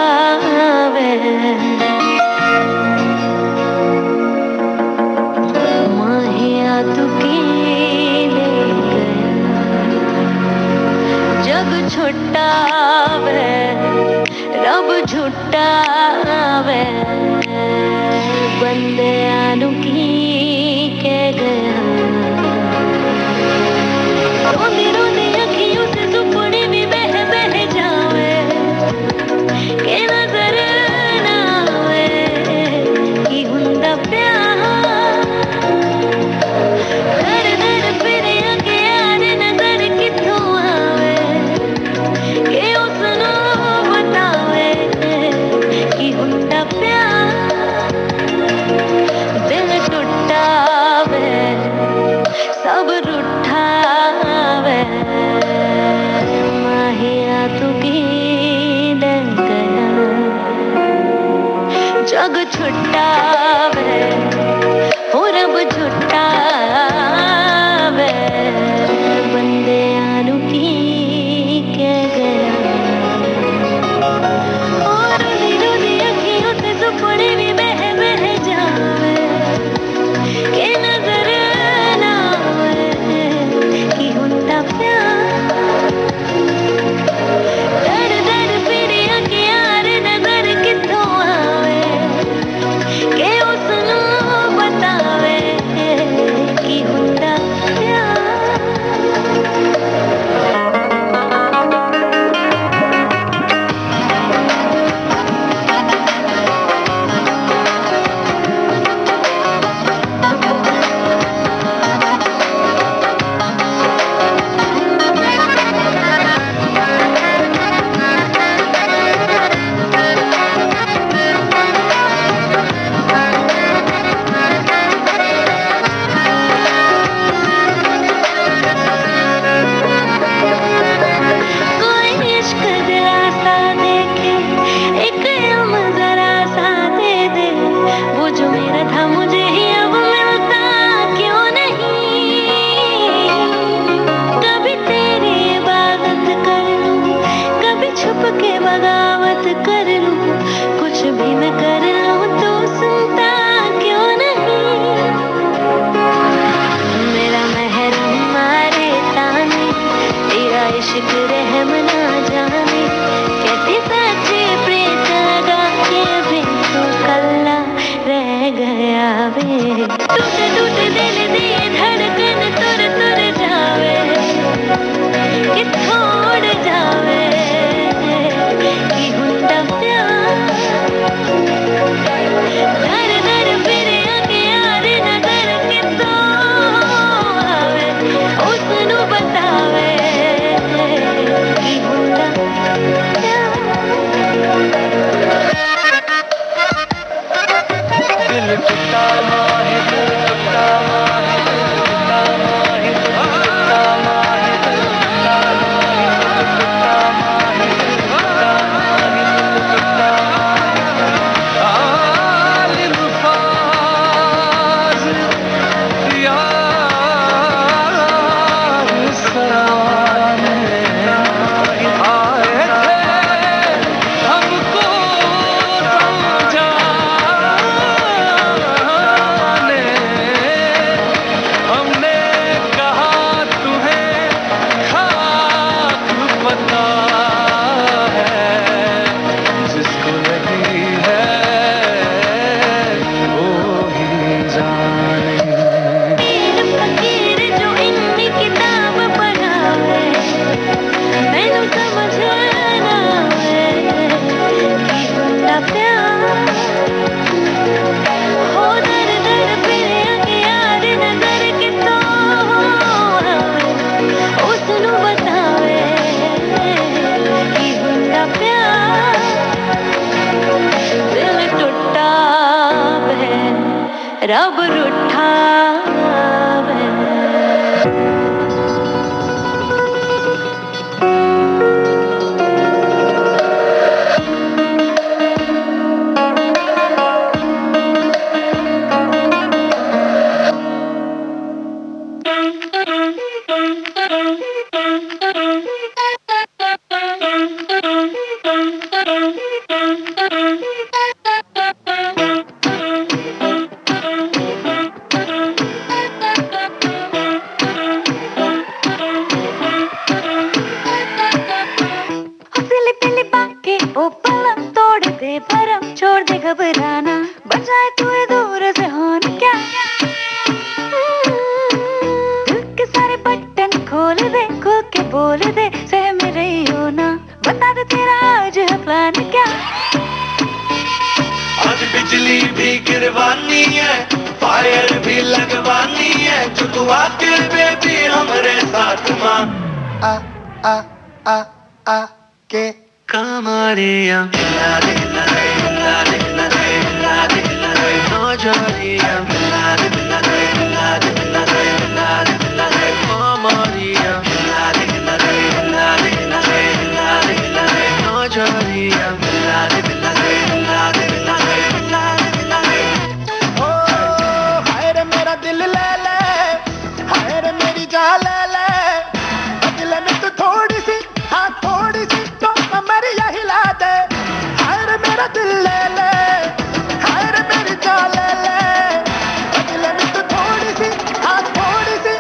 माहिया तू ले गया जग छोटा वे रब झूठा वे बंदे आनू की के गया रोंदी रोंदी अखियों से सुपने भी बह बह जावे के नजर ना आवे कि हुंदा प्यार दर दर फिर अगे यार नजर किथों आवे के उसनो बतावे आशिक रहम ना जाने कैसी सच्ची प्रीत लगा के भी तू कल्ला रह गया वे टूट टूट दिल दिए धड़कन तुर तुर जावे कि छोड़ जावे कि हुंदा प्यार दर दर फिर आके यार नजर कितो आवे उसनु बतावे कि हुंदा दिल टूटा माहे दिल टूटा माहे दिल टूटा माहे दिल टूटा माहे दिल टूटा माहे दिल टूटा माहे दिल टूटा माहे आलिम फाज यार सराने आए थे हमको समझाने हमने कहा तुम्हें खाक पता है जिसको नहीं है वो ही जाने पीर फकीर जो इनकी किताब पढ़ावे मैनू समझ ना आवे कि हुंदा प्यार हो दर दर फिर आके यार नजर कितो आवे उसनु बतावे कि हुंदा प्यार दिल टुटा वे रब रूठा वे सिली पिली बाके ओ पलंग तोड़ दे भरम छोड़ दे घबराना बजाए तू दूर से होन क्या दिल के सारे बटन खोल के बोल दे सहम रही हो ना बता दे तेरा आज है प्लान क्या आज बिजली भी गिरवानी है फायर भी लगवानी है जो तू आके बेबी हमरे साथ मां आ के कमरिया ला दे ला दे ला दे ला दे ला दे ला दे नौजरिया ला दे ला दे ला दे ला दे ला दे ला दे कमरिया ला दे ला दे ला दे ला दे ला दे ला दे नौजरिया ला दे ला दे ला दे ला दे ला दे ओ हाय रे मेरा दिल ले ले हाय रे मेरी जान ले ले बदले में तू थोड़ी सी हाँ थोड़ी सी तो कमरिया हिला दे हाय रे मेरा दिल ले ले हाय रे मेरी जान ले ले बदले में तू थोड़ी सी हाँ थोड़ी सी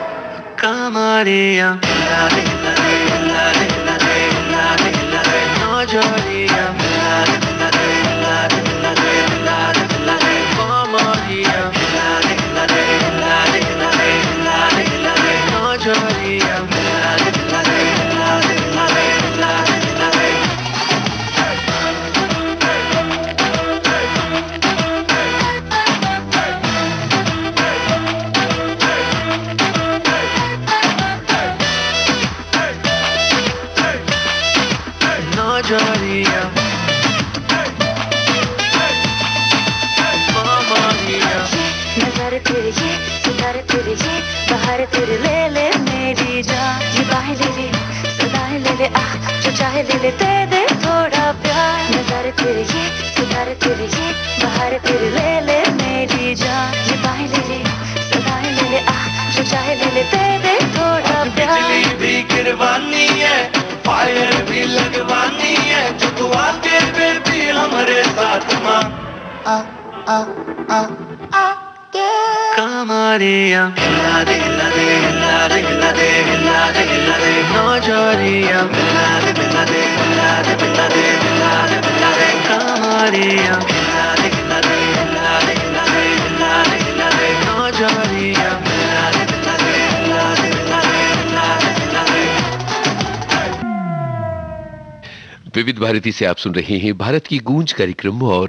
कमरिया ला दे ला दे ला दे ला दे ला दे ला दे नौजरिया ला दे ला दे ला दे ला दे ला दे ला दे कमरिया ला दे ला दे ला दे ला दे ला दे ला दे नौजरिया ला दे ला दे ला दे ला दे ला दे ला दे नौजरिया कमरिया नजर तेरे ये सितारे तेरे ये बाहर तेरे ले ले मेरी जान ये बाहें ले ले सदाएं ले ले जो चाहे ले ले दे दे थोड़ा प्यार नजर तेरे ये सितारे तेरे ये बाहर तेरे ले ले मेरी जान ये बाहें ले ले सदाएं ले ले जो चाहे ले ले दे दे थोड़ा प्यार बिजली भी गिरवानी है फायर भी लगवानी है जो तू आके बेबी हमरे साथ मां के कमरिया ला दे ला दे ला दे ला दे ला दे ला दे नौजरिया मिला दे मिला दे मिला दे मिला दे मिला दे मिला दे कमरिया मिला दे मिला दे मिला दे मिला दे मिला दे मिला दे नौजरिया मिला दे मिला दे मिला दे मिला दे मिला दे मिला दे। विविध भारती से आप सुन रहे हैं भारत की गूंज कार्यक्रम और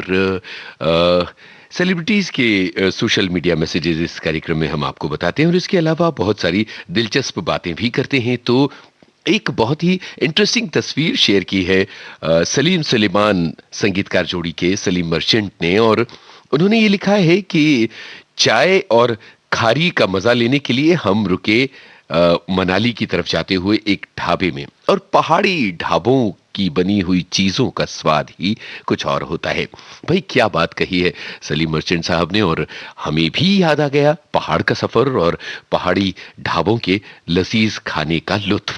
सेलिब्रिटीज के सोशल मीडिया मैसेजेस इस कार्यक्रम में हम आपको बताते हैं और इसके अलावा बहुत सारी दिलचस्प बातें भी करते हैं। तो एक बहुत ही इंटरेस्टिंग तस्वीर शेयर की है सलीम सुलेमान संगीतकार जोड़ी के सलीम मर्चेंट ने, और उन्होंने ये लिखा है कि चाय और खारी का मजा लेने के लिए हम रुके मनाली की तरफ जाते हुए एक ढाबे में, और पहाड़ी ढाबों की बनी हुई चीजों का स्वाद ही कुछ और होता है। भाई क्या बात कही है सलीम मर्चेंट साहब ने, और हमें भी याद आ गया पहाड़ का सफर और पहाड़ी ढाबों के लजीज खाने का लुत्फ।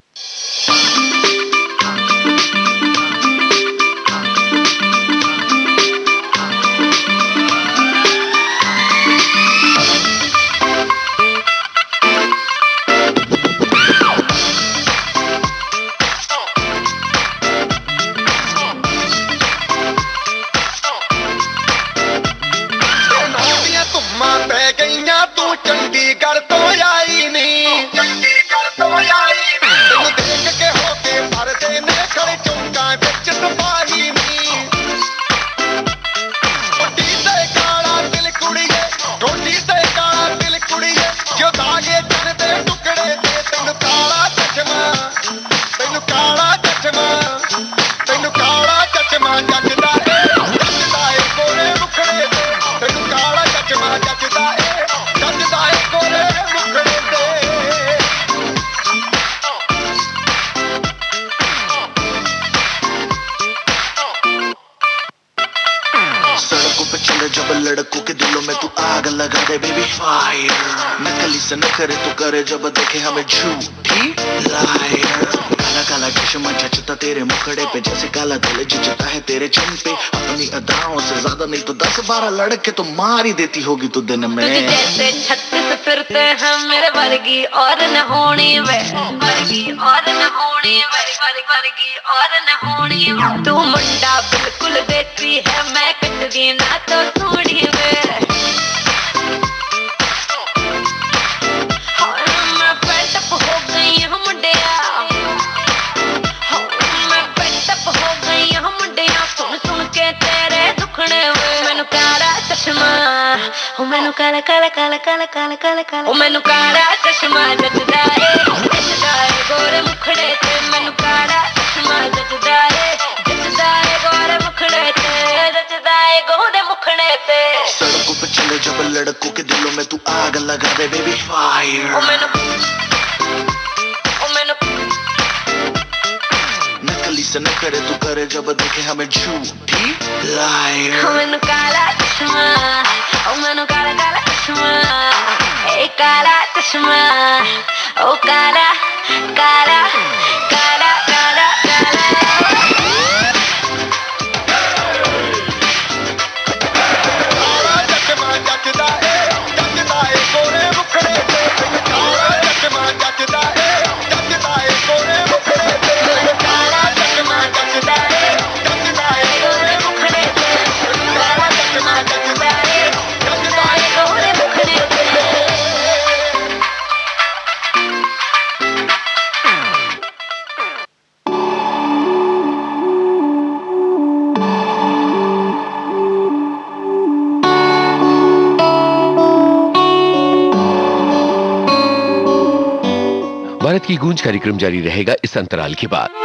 चंडीगढ़ तो आई नहीं, चंडीगढ़ तो आई नहीं, देख के होके भरते ने खड़े चौका बिच सिपाही नहीं। टोटी से काला दिल कुड़िए, टोटी से काला दिल कुड़िए, जो धागे तन दे टुकड़े दे, तेनु काला चश्मा, तेनु काला चश्मा, तेनु काला चश्मा जचदा है गोरे मुखड़े दे, तेनु काला चश्मा जचदा है गोरे मुखड़े दे। सड़कों पे चले जब लड़कों के दिलों में तू आग लगा दे बेबी फायर, नकली से न करे तो करे जब देखे हमें झूठी लायर। काला काला चश्मा जचता तेरे मुखड़े पे जैसे काला दिल जचता है तेरे चिन पे, अपनी अदाओं से ज्यादा नहीं तो 10-12 लड़के तो मार ही देती होगी तू दिन में। तुझे जैसे 36 फिरते हैं मेरे वर्गी और न होनी वे, वर्गी और न होनी वे, वर्गी और न होनी। तू मुंडा बिल्कुल देती है मैं कटगी ना तो थोड़ी वे। मैं पेटअप हो गई हूँ मुंडिया, मैं पेटअप हो गई हूँ मुंडिया, सुन सुन के तेरे दुखड़े वे। मैनू काला चश्मा, ओ मैनू काला काला काला काला काला काला काला, ओ मैनू काला चश्मा जचदा है गोरे मुखड़े ते। मैनू काला चश्मा जचदा है गोरे मुखड़े ते, जचदा है गोरे मुखड़े ते। सड़कों पे चले जब लड़कों के दिलों में तू आग लगा दे बेबी फायर, ओ मैनू नकली से न करे तू करे जब देखे हमें झूठी लायर। ओ मैनू काला चश्मा, ओ मैनू काला काला चश्मा, ए काला चश्मा, ओ काला काला काला काला काला। काला चश्मा जचदा है गोरे मुखड़े ते, काला चश्मा जचदा है गोरे मुखड़े ते, काला चश्मा जचदा है गोरे मुखड़े ते, काला चश्मा जचदा है गोरे मुखड़े ते। भारत की गूंज कार्यक्रम जारी रहेगा इस अंतराल के बाद।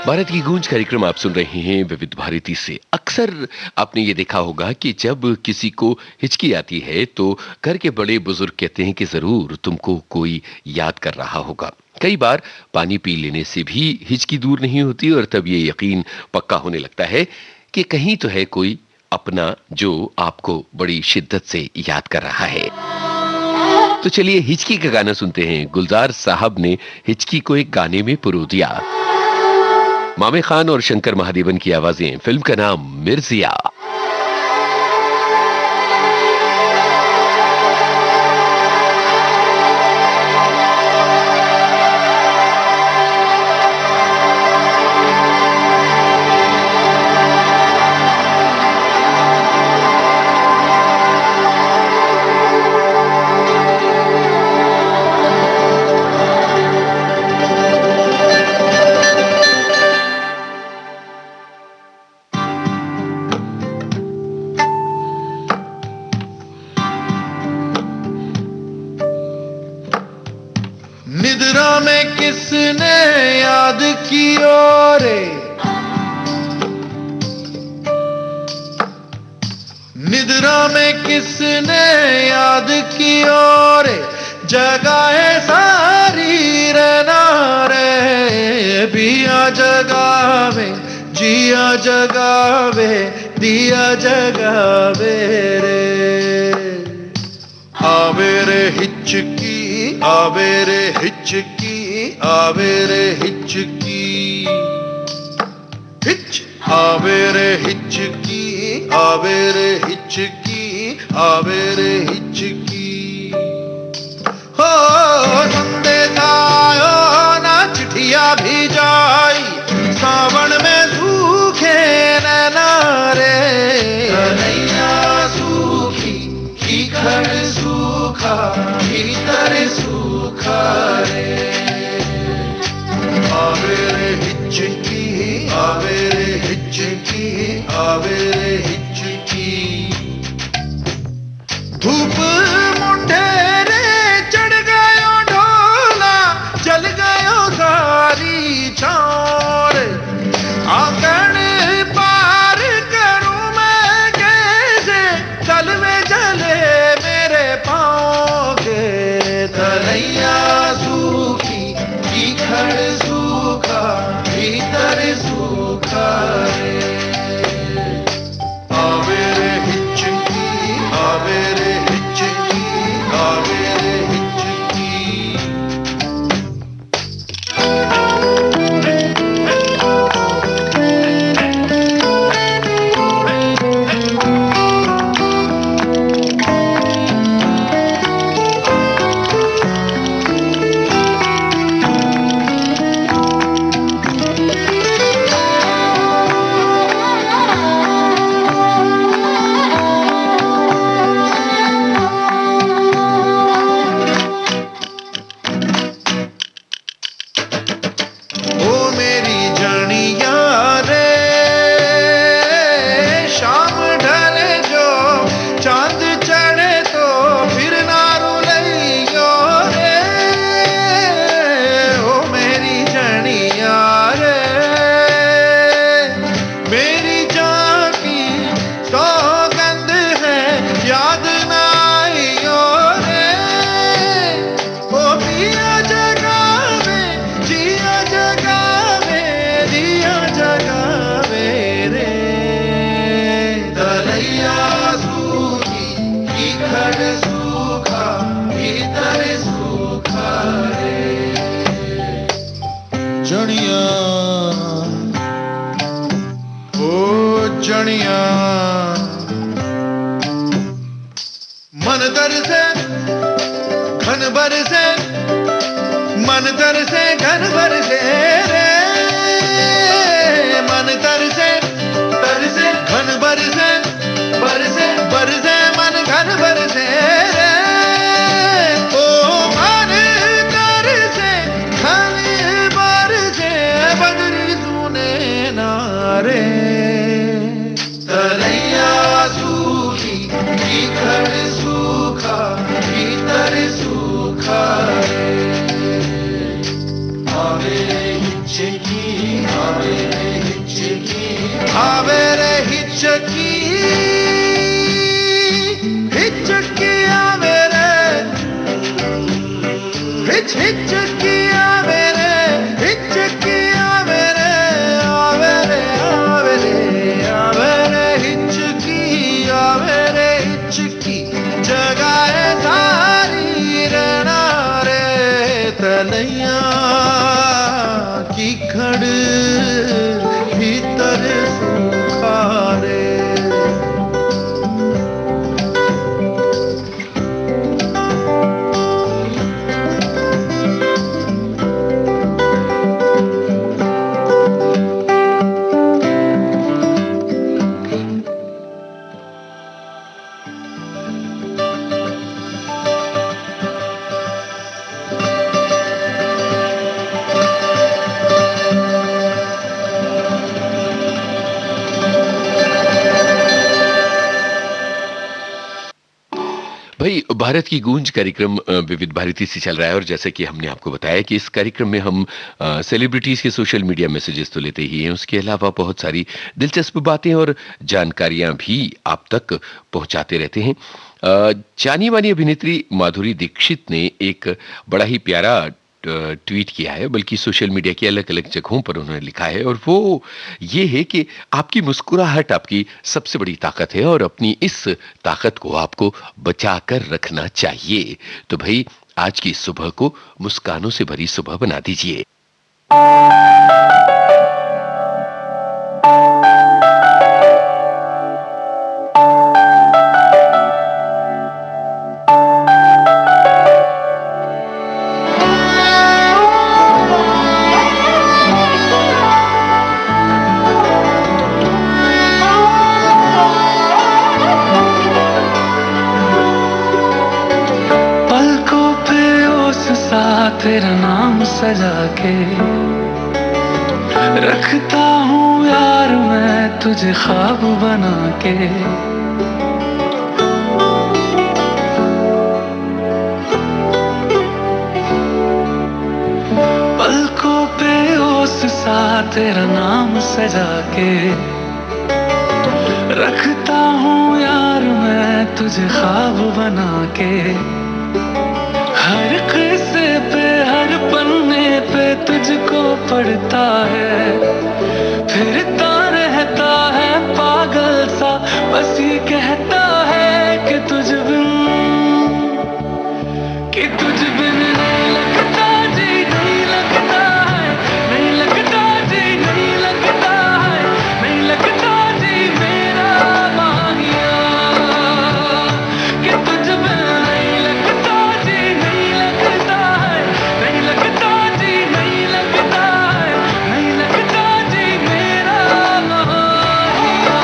भारत की गूंज कार्यक्रम आप सुन रहे हैं विविध भारती से। अक्सर आपने ये देखा होगा कि जब किसी को हिचकी आती है तो घर के बड़े बुजुर्ग कहते हैं कि जरूर तुमको कोई याद कर रहा होगा। कई बार पानी पी लेने से भी हिचकी दूर नहीं होती और तब ये यकीन पक्का होने लगता है कि कहीं तो है कोई अपना जो आपको बड़ी शिद्दत से याद कर रहा है। तो चलिए हिचकी का गाना सुनते हैं। गुलजार साहब ने हिचकी को एक गाने में पिरो दिया। मामे खान और शंकर महादेवन की आवाजें। फिल्म का नाम मिर्जिया। निद्रा में किसने याद कियो रे, निद्रा में किसने याद कियो रे, जगाए सारी रहना रे, पिया जगावे जिया जगावे दिया जगावे रे। आवे रे हिचकी आवे रे हिचकी आवे रे हिचकी, हिच आवे रे हिचकी आवे रे हिचकी आवे रे हिचकी। हो संदेश आयो ना चिट्ठिया भी जाई, सावन में सूखे नैना रे, कन्हैया सूखी खड़ सूखा भीतर सूखा रे। आवे रे हिचकी आवे रे हिचकी आवे रे हिचकी। धूप मुंडे रे चढ़ गयो ढोला, जल गयो सारी छाड़, आंगन पार करूं मैं कैसे, तल में जले मेरे पाँव के। तलैया सूखी खड़ सूखा भीतर सूखा रे। आवे रे हिचकी आवे रे हिचकी आवे रे हिचकी। जनिया ओ जनिया मन दर से घन भर से, मन दर से घन भर से रे, मन तर से घन भर से, बर से मन घन भर से रे। ओ मन तर से घन भर से बदरी सुने नारे। तलैया सूखी खड़ सूखा भीतर सूखा रे। आवे भाई भारत की गूंज कार्यक्रम विविध भारती से चल रहा है और जैसे कि हमने आपको बताया कि इस कार्यक्रम में हम सेलिब्रिटीज के सोशल मीडिया मैसेजेस तो लेते ही हैं, उसके अलावा बहुत सारी दिलचस्प बातें और जानकारियां भी आप तक पहुंचाते रहते हैं। जानी मानी अभिनेत्री माधुरी दीक्षित ने एक बड़ा ही प्यारा ट्वीट किया है, बल्कि सोशल मीडिया की अलग अलग जगहों पर उन्होंने लिखा है और वो ये है कि आपकी मुस्कुराहट आपकी सबसे बड़ी ताकत है और अपनी इस ताकत को आपको बचा कर रखना चाहिए। तो भाई आज की सुबह को मुस्कानों से भरी सुबह बना दीजिए। तेरा नाम सजा के रखता हूँ यार मैं तुझे ख्वाब बना के। पलकों पे ओस सा तेरा नाम सजा के रखता हूँ यार मैं तुझे ख्वाब बना के। हर किस्से पे हर पन्ने पे तुझको पढ़ता है, फिरता रहता है पागल सा, बस ये कहता है कि तुझ बिन नहीं लगता जी, नहीं लगता है, नहीं लगता जी, नहीं लगता है, नहीं लगता जी मेरा माहिया, कि तुझ बिन नहीं लगता जी, नहीं लगता है, नहीं लगता जी, नहीं लगता है, नहीं लगता जी मेरा माहिया।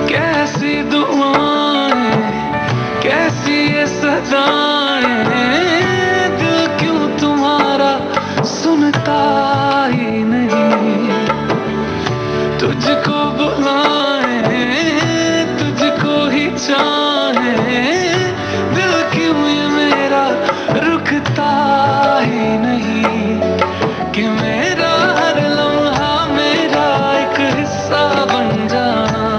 कैसी दुआएं कैसी ये सदाएं, दिल क्यों तुम्हारा सुनता ही नहीं। तुझको बुलाए तुझको ही चाहे, दिल क्यों ये मेरा रुकता ही नहीं, कि मेरा हर लम्हा मेरा एक हिस्सा बन जाना।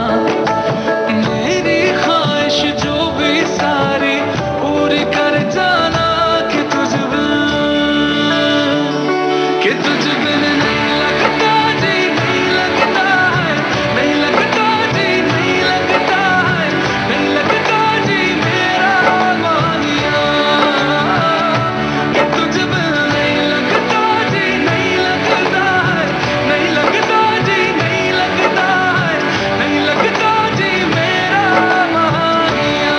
मेरी ख्वाहिश जो भी सारी पूरी कर जाना, कि तुझ बिन नहीं लगता जी, नहीं लगता है, नहीं लगता जी, नहीं लगता है, नहीं लगता जी मेरा मानिया, कि तुझ बिन नहीं लगता जी, नहीं लगता है, नहीं लगता जी, नहीं लगता है, नहीं लगता जी मेरा मानिया।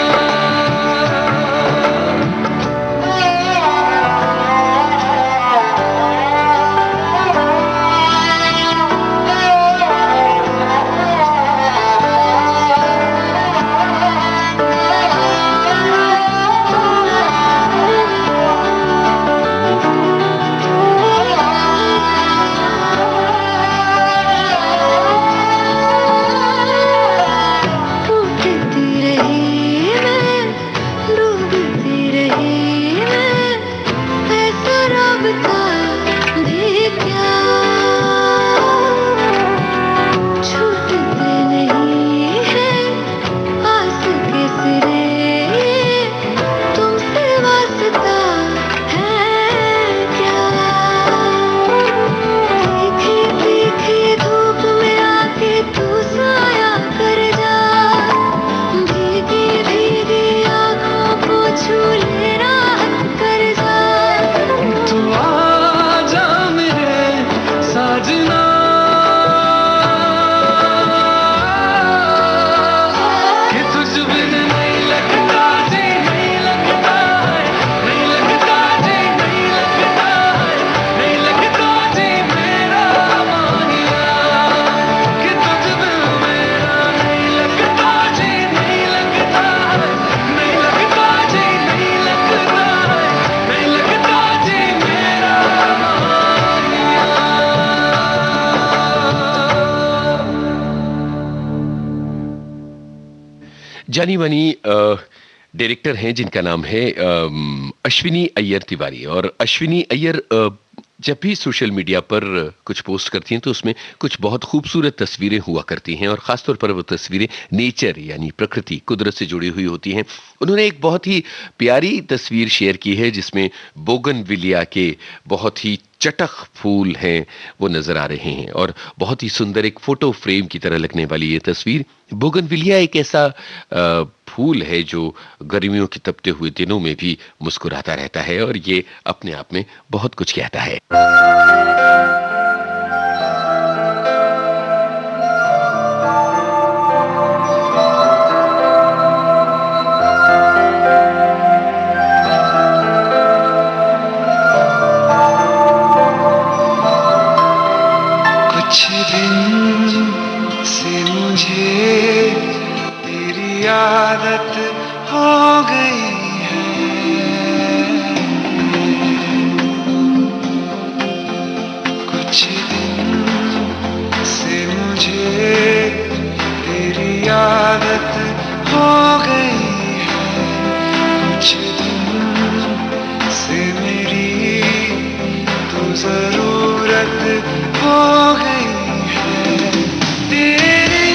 जानी मानी डायरेक्टर हैं जिनका नाम है अश्विनी अय्यर तिवारी। और अश्विनी अय्यर जब भी सोशल मीडिया पर कुछ पोस्ट करती हैं तो उसमें कुछ बहुत खूबसूरत तस्वीरें हुआ करती हैं, और ख़ासतौर पर वो तस्वीरें नेचर यानी प्रकृति, कुदरत से जुड़ी हुई होती हैं। उन्होंने एक बहुत ही प्यारी तस्वीर शेयर की है जिसमें बोगनविलिया के बहुत ही चटख फूल हैं वो नजर आ रहे हैं, और बहुत ही सुंदर एक फोटो फ्रेम की तरह लगने वाली ये तस्वीर। बोगनविलिया एक ऐसा फूल है जो गर्मियों के तपते हुए दिनों में भी मुस्कुराता रहता है, और ये अपने आप में बहुत कुछ कहता है। कुछ दिन से मुझे तेरी आदत हो गई है, कुछ दिन से मुझे तेरी आदत हो गई है, कुछ दिन से मेरी तो जरूरत हो गई है। तेरे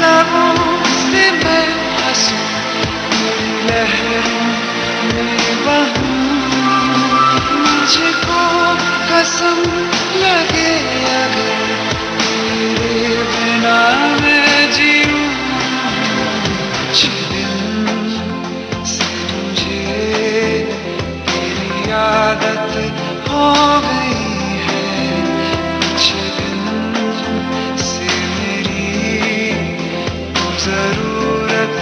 लबों से मैं हंसूं, तेरी लहरों में बहूं, मुझको कसम लगे अगर तेरे बिना मैं जीऊं। कुछ दिन से मुझे तेरी आदत हो गई है, कुछ दिन से मेरी तो जरूरत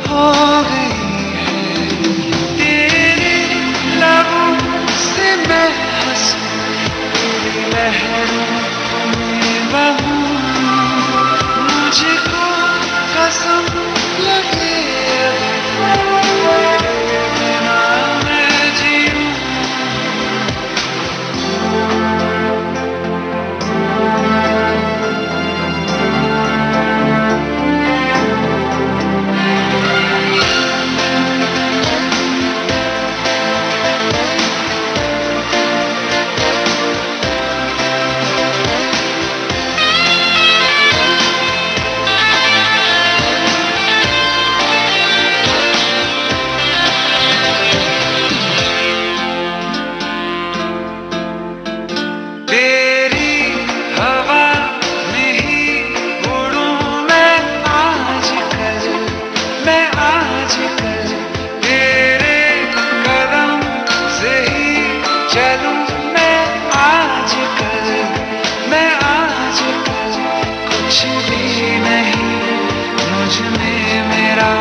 हो गई है। तेरे लबों से मैं हंसूं, तेरी लहरों में बहूं, मुझको कसम लगे अगर तेरे बिना मैं जीऊं। तेरी हवा में ही उड़ूं मैं आजकल, मैं आजकल तेरे कदम से ही चलूं मैं आजकल, मैं आजकल कुछ भी नहीं मुझ में मेरा,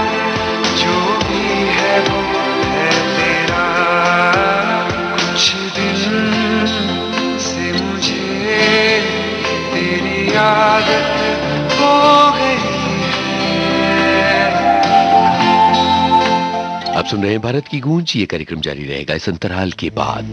जो भी है वो है तेरा। कुछ दिन से मुझे तेरी आदत हो गई है। आप सुन रहे हैं भारत की गूंज। ये कार्यक्रम जारी रहेगा इस अंतराल के बाद।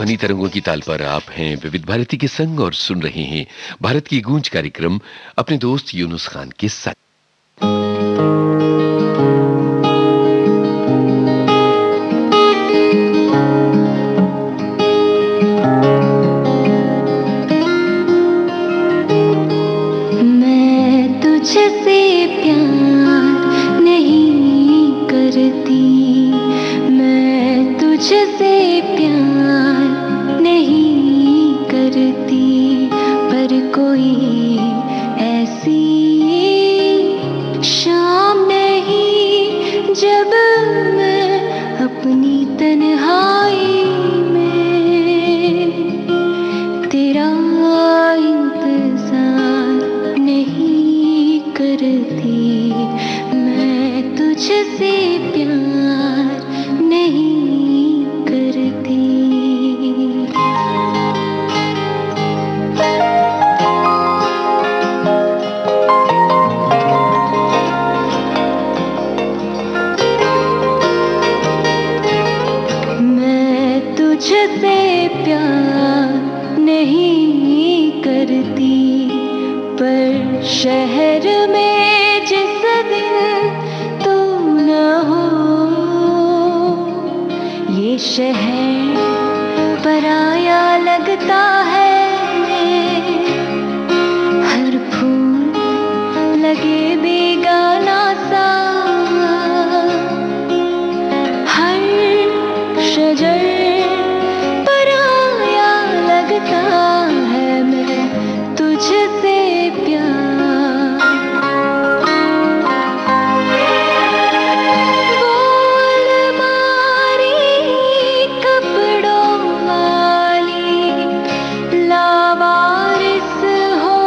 ध्वनि तरंगों की ताल पर आप हैं विविध भारती के संग और सुन रहे हैं भारत की गूंज कार्यक्रम अपने दोस्त यूनुस खान के साथ। मैं तुझसे प्यार नहीं करती, मैं तुझसे प्यार नहीं करती, पर कोई ऐसी शाम नहीं जब मैं अपनी तन्हाई में तेरा इंतजार नहीं करती, मैं तुझसे प्यार नहीं करती। मैं तुझसे प्यार नहीं करती, पर शहर में जिस दिन तू न हो, ये शहर पराया लगता है, हर फूल लगे बेगाना सा, हर शजर पराया लगता है, मैं तुझसे प्यार। वो अलमारी कपड़ों वाली लावारिस हो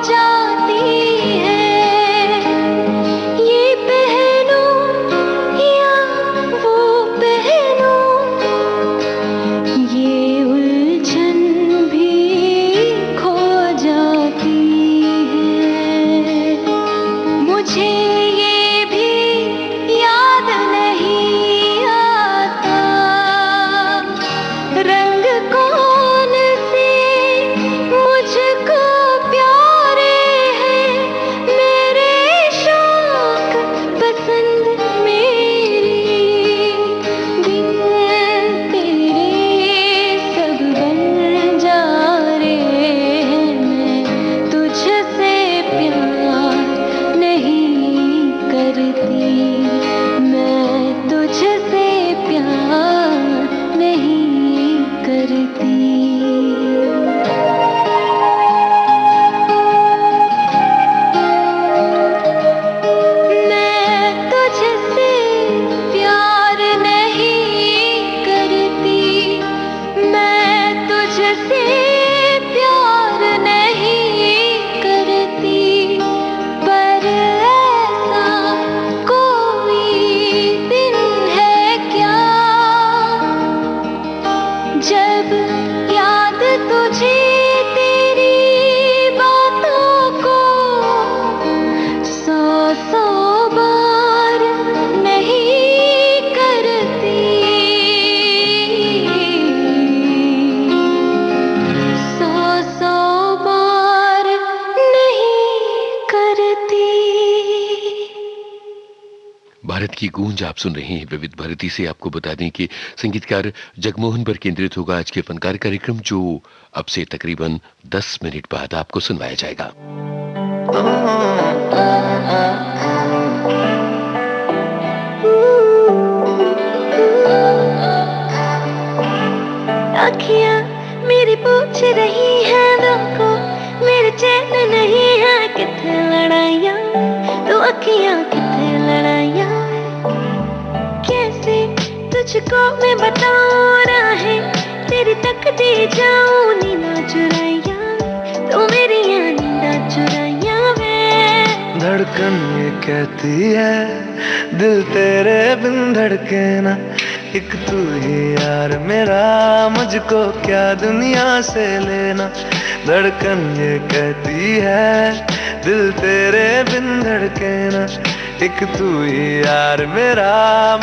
जाती है, ये पहनूं या वो पहनूं, ये उलझन भी खो जाती है। मुझे ये भी याद नहीं आता, रंग कौन से मुझको प्यारे हैं, मेरे शौक पसंद मेरी, दिन तेरे सब बन जा रहे हैं, मैं तुझसे प्यार नहीं करती, मैं तुझसे प्यार नहीं करती। मैं तुझसे प्यार नहीं करती, मैं तुझसे प्यार नहीं करती, पर ऐसा कोई दिन है क्या, जब याद तुझे तेरी बातों को सौ बार नहीं करती, सौ बार नहीं करती। भारत की गूंज आप सुन रहे हैं विविध भारती से। आपको बता दें कि संगीतकार जगमोहन पर केंद्रित होगा आज के फनकार कार्यक्रम, जो अब से तकरीबन 10 मिनट बाद आपको सुनवाया जाएगा। अखियाँ मेरी पूछ रही हैं दिल को, मेरे चैन नहीं है, कितने लड़ाइयाँ तो अखियाँ कितने लड़ाइयाँ, कैसे तुझको मैं बताऊँ राहें तेरी तकती जाऊँ, नींदा चुराइयाँ तो मेरी नींदा चुराइयाँ मैं। धड़कन ये कहती है दिल तेरे बिन धड़के ना, एक तू ही यार मेरा, मुझको क्या दुनिया से लेना। धड़कन ये कहती है दिल तेरे बिन धड़के ना, एक तू ही यार मेरा,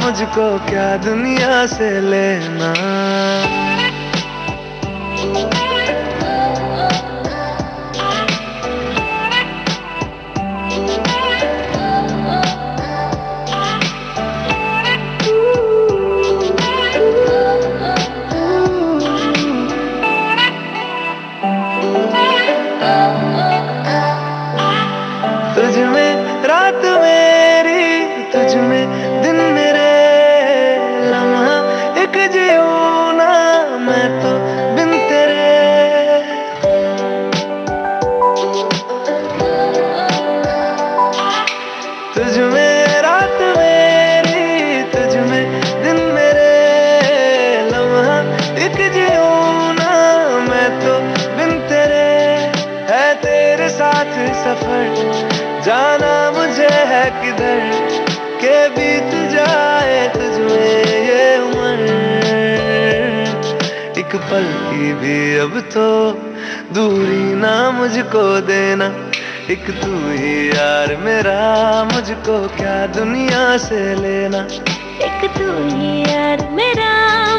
मुझको क्या दुनिया से लेना। सफर जाना मुझे है किधर के बीत जाए तुझमें ये उम्र एक पल की भी अब तो दूरी ना मुझको देना एक तू ही यार मेरा मुझको क्या दुनिया से लेना एक तू ही यार मेरा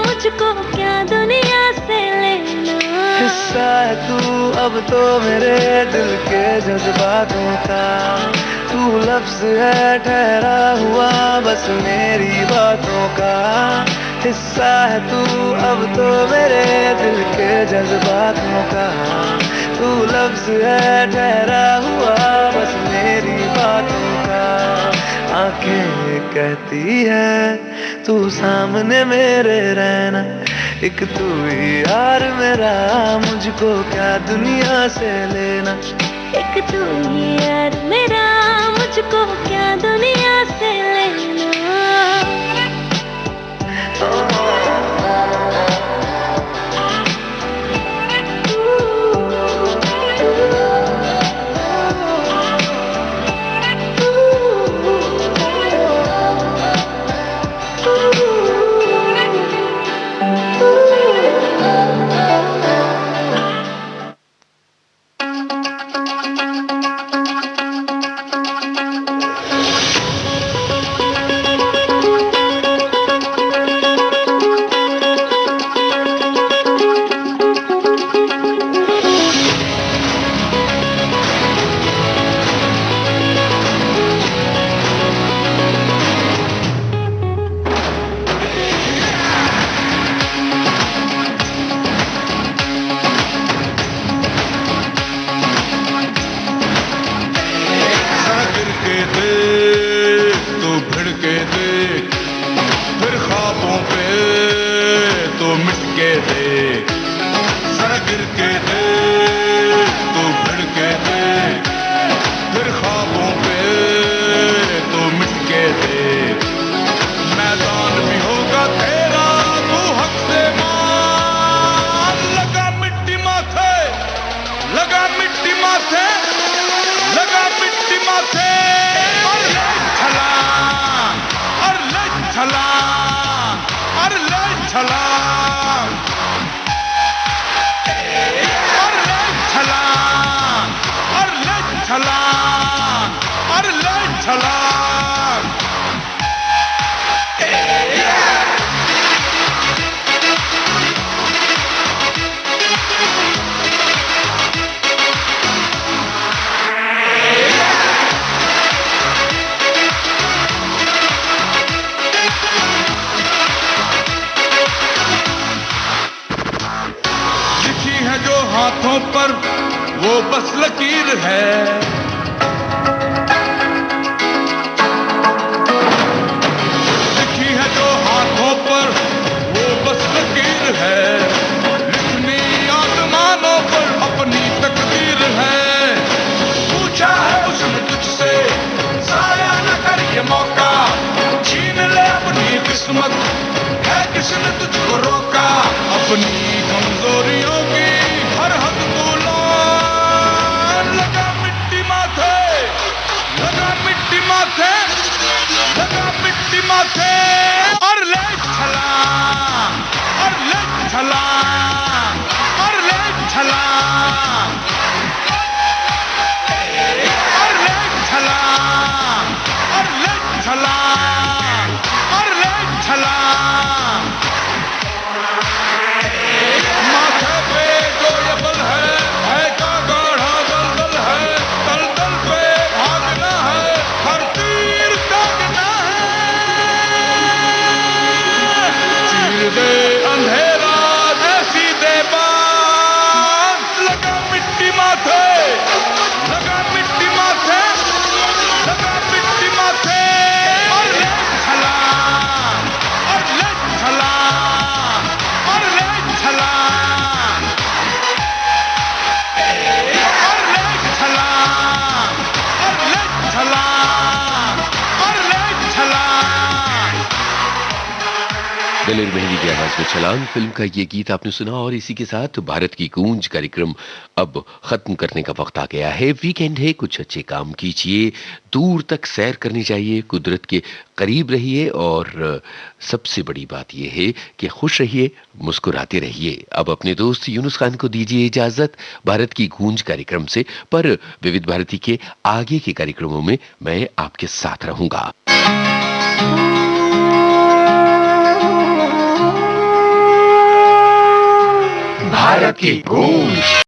मुझको क्या दुनिया से लेना हिस्सा है तू अब तो मेरे दिल के जज्बातों का तू लफ्ज है ठहरा हुआ बस मेरी बातों का हिस्सा है तू अब तो मेरे दिल के जज्बातों का तू लफ्ज है ठहरा हुआ बस मेरी बातों का आंखें कहती है तू सामने मेरे रहना एक तू ही यार मेरा मुझको क्या दुनिया से लेना एक तू ही यार मेरा मुझको क्या दुनिया से लेना हाथों पर वो बस लकीर है लिखी है जो हाथों पर वो बस लकीर है लिखनी आसमानों पर अपनी तकदीर है पूछा है उसने तुझसे साया न कर ये मौका छीन ले अपनी किस्मत है किसने तुझको रोका अपनी कमजोरियों की हर हद को लगा मिट्टी माथे लगा मिट्टी माथे लगा मिट्टी माथे और ले छलांग और ले छलांग और ले छलांग और ले छलांग और ले छलांग और ले छलांग माथे पे जो ये बल है का गाढ़ा दलदल है दलदल पे भागना है हर तीर दागना है चीर दे अंधेरा दे सीधे बात लगा मिट्टी माथे लगा मिट्टी माथे लगा मिट्टी माथे और ले छलांग और ले छलांग और ले छलांग और ले छलांग और ले छलांग और ले छलांग दलेर मेहंदी की आवाज में छलांग फिल्म का ये गीत आपने सुना और इसी के साथ भारत की गूंज कार्यक्रम अब खत्म करने का वक्त आ गया है। वीकेंड है, कुछ अच्छे काम कीजिए, दूर तक सैर करनी चाहिए, कुदरत के करीब रहिए और सबसे बड़ी बात यह है कि खुश रहिए, मुस्कुराते रहिए। अब अपने दोस्त यूनुस खान को दीजिए इजाजत भारत की गूंज कार्यक्रम से, पर विविध भारती के आगे के कार्यक्रमों में मैं आपके साथ रहूंगा। भारत की गूंज।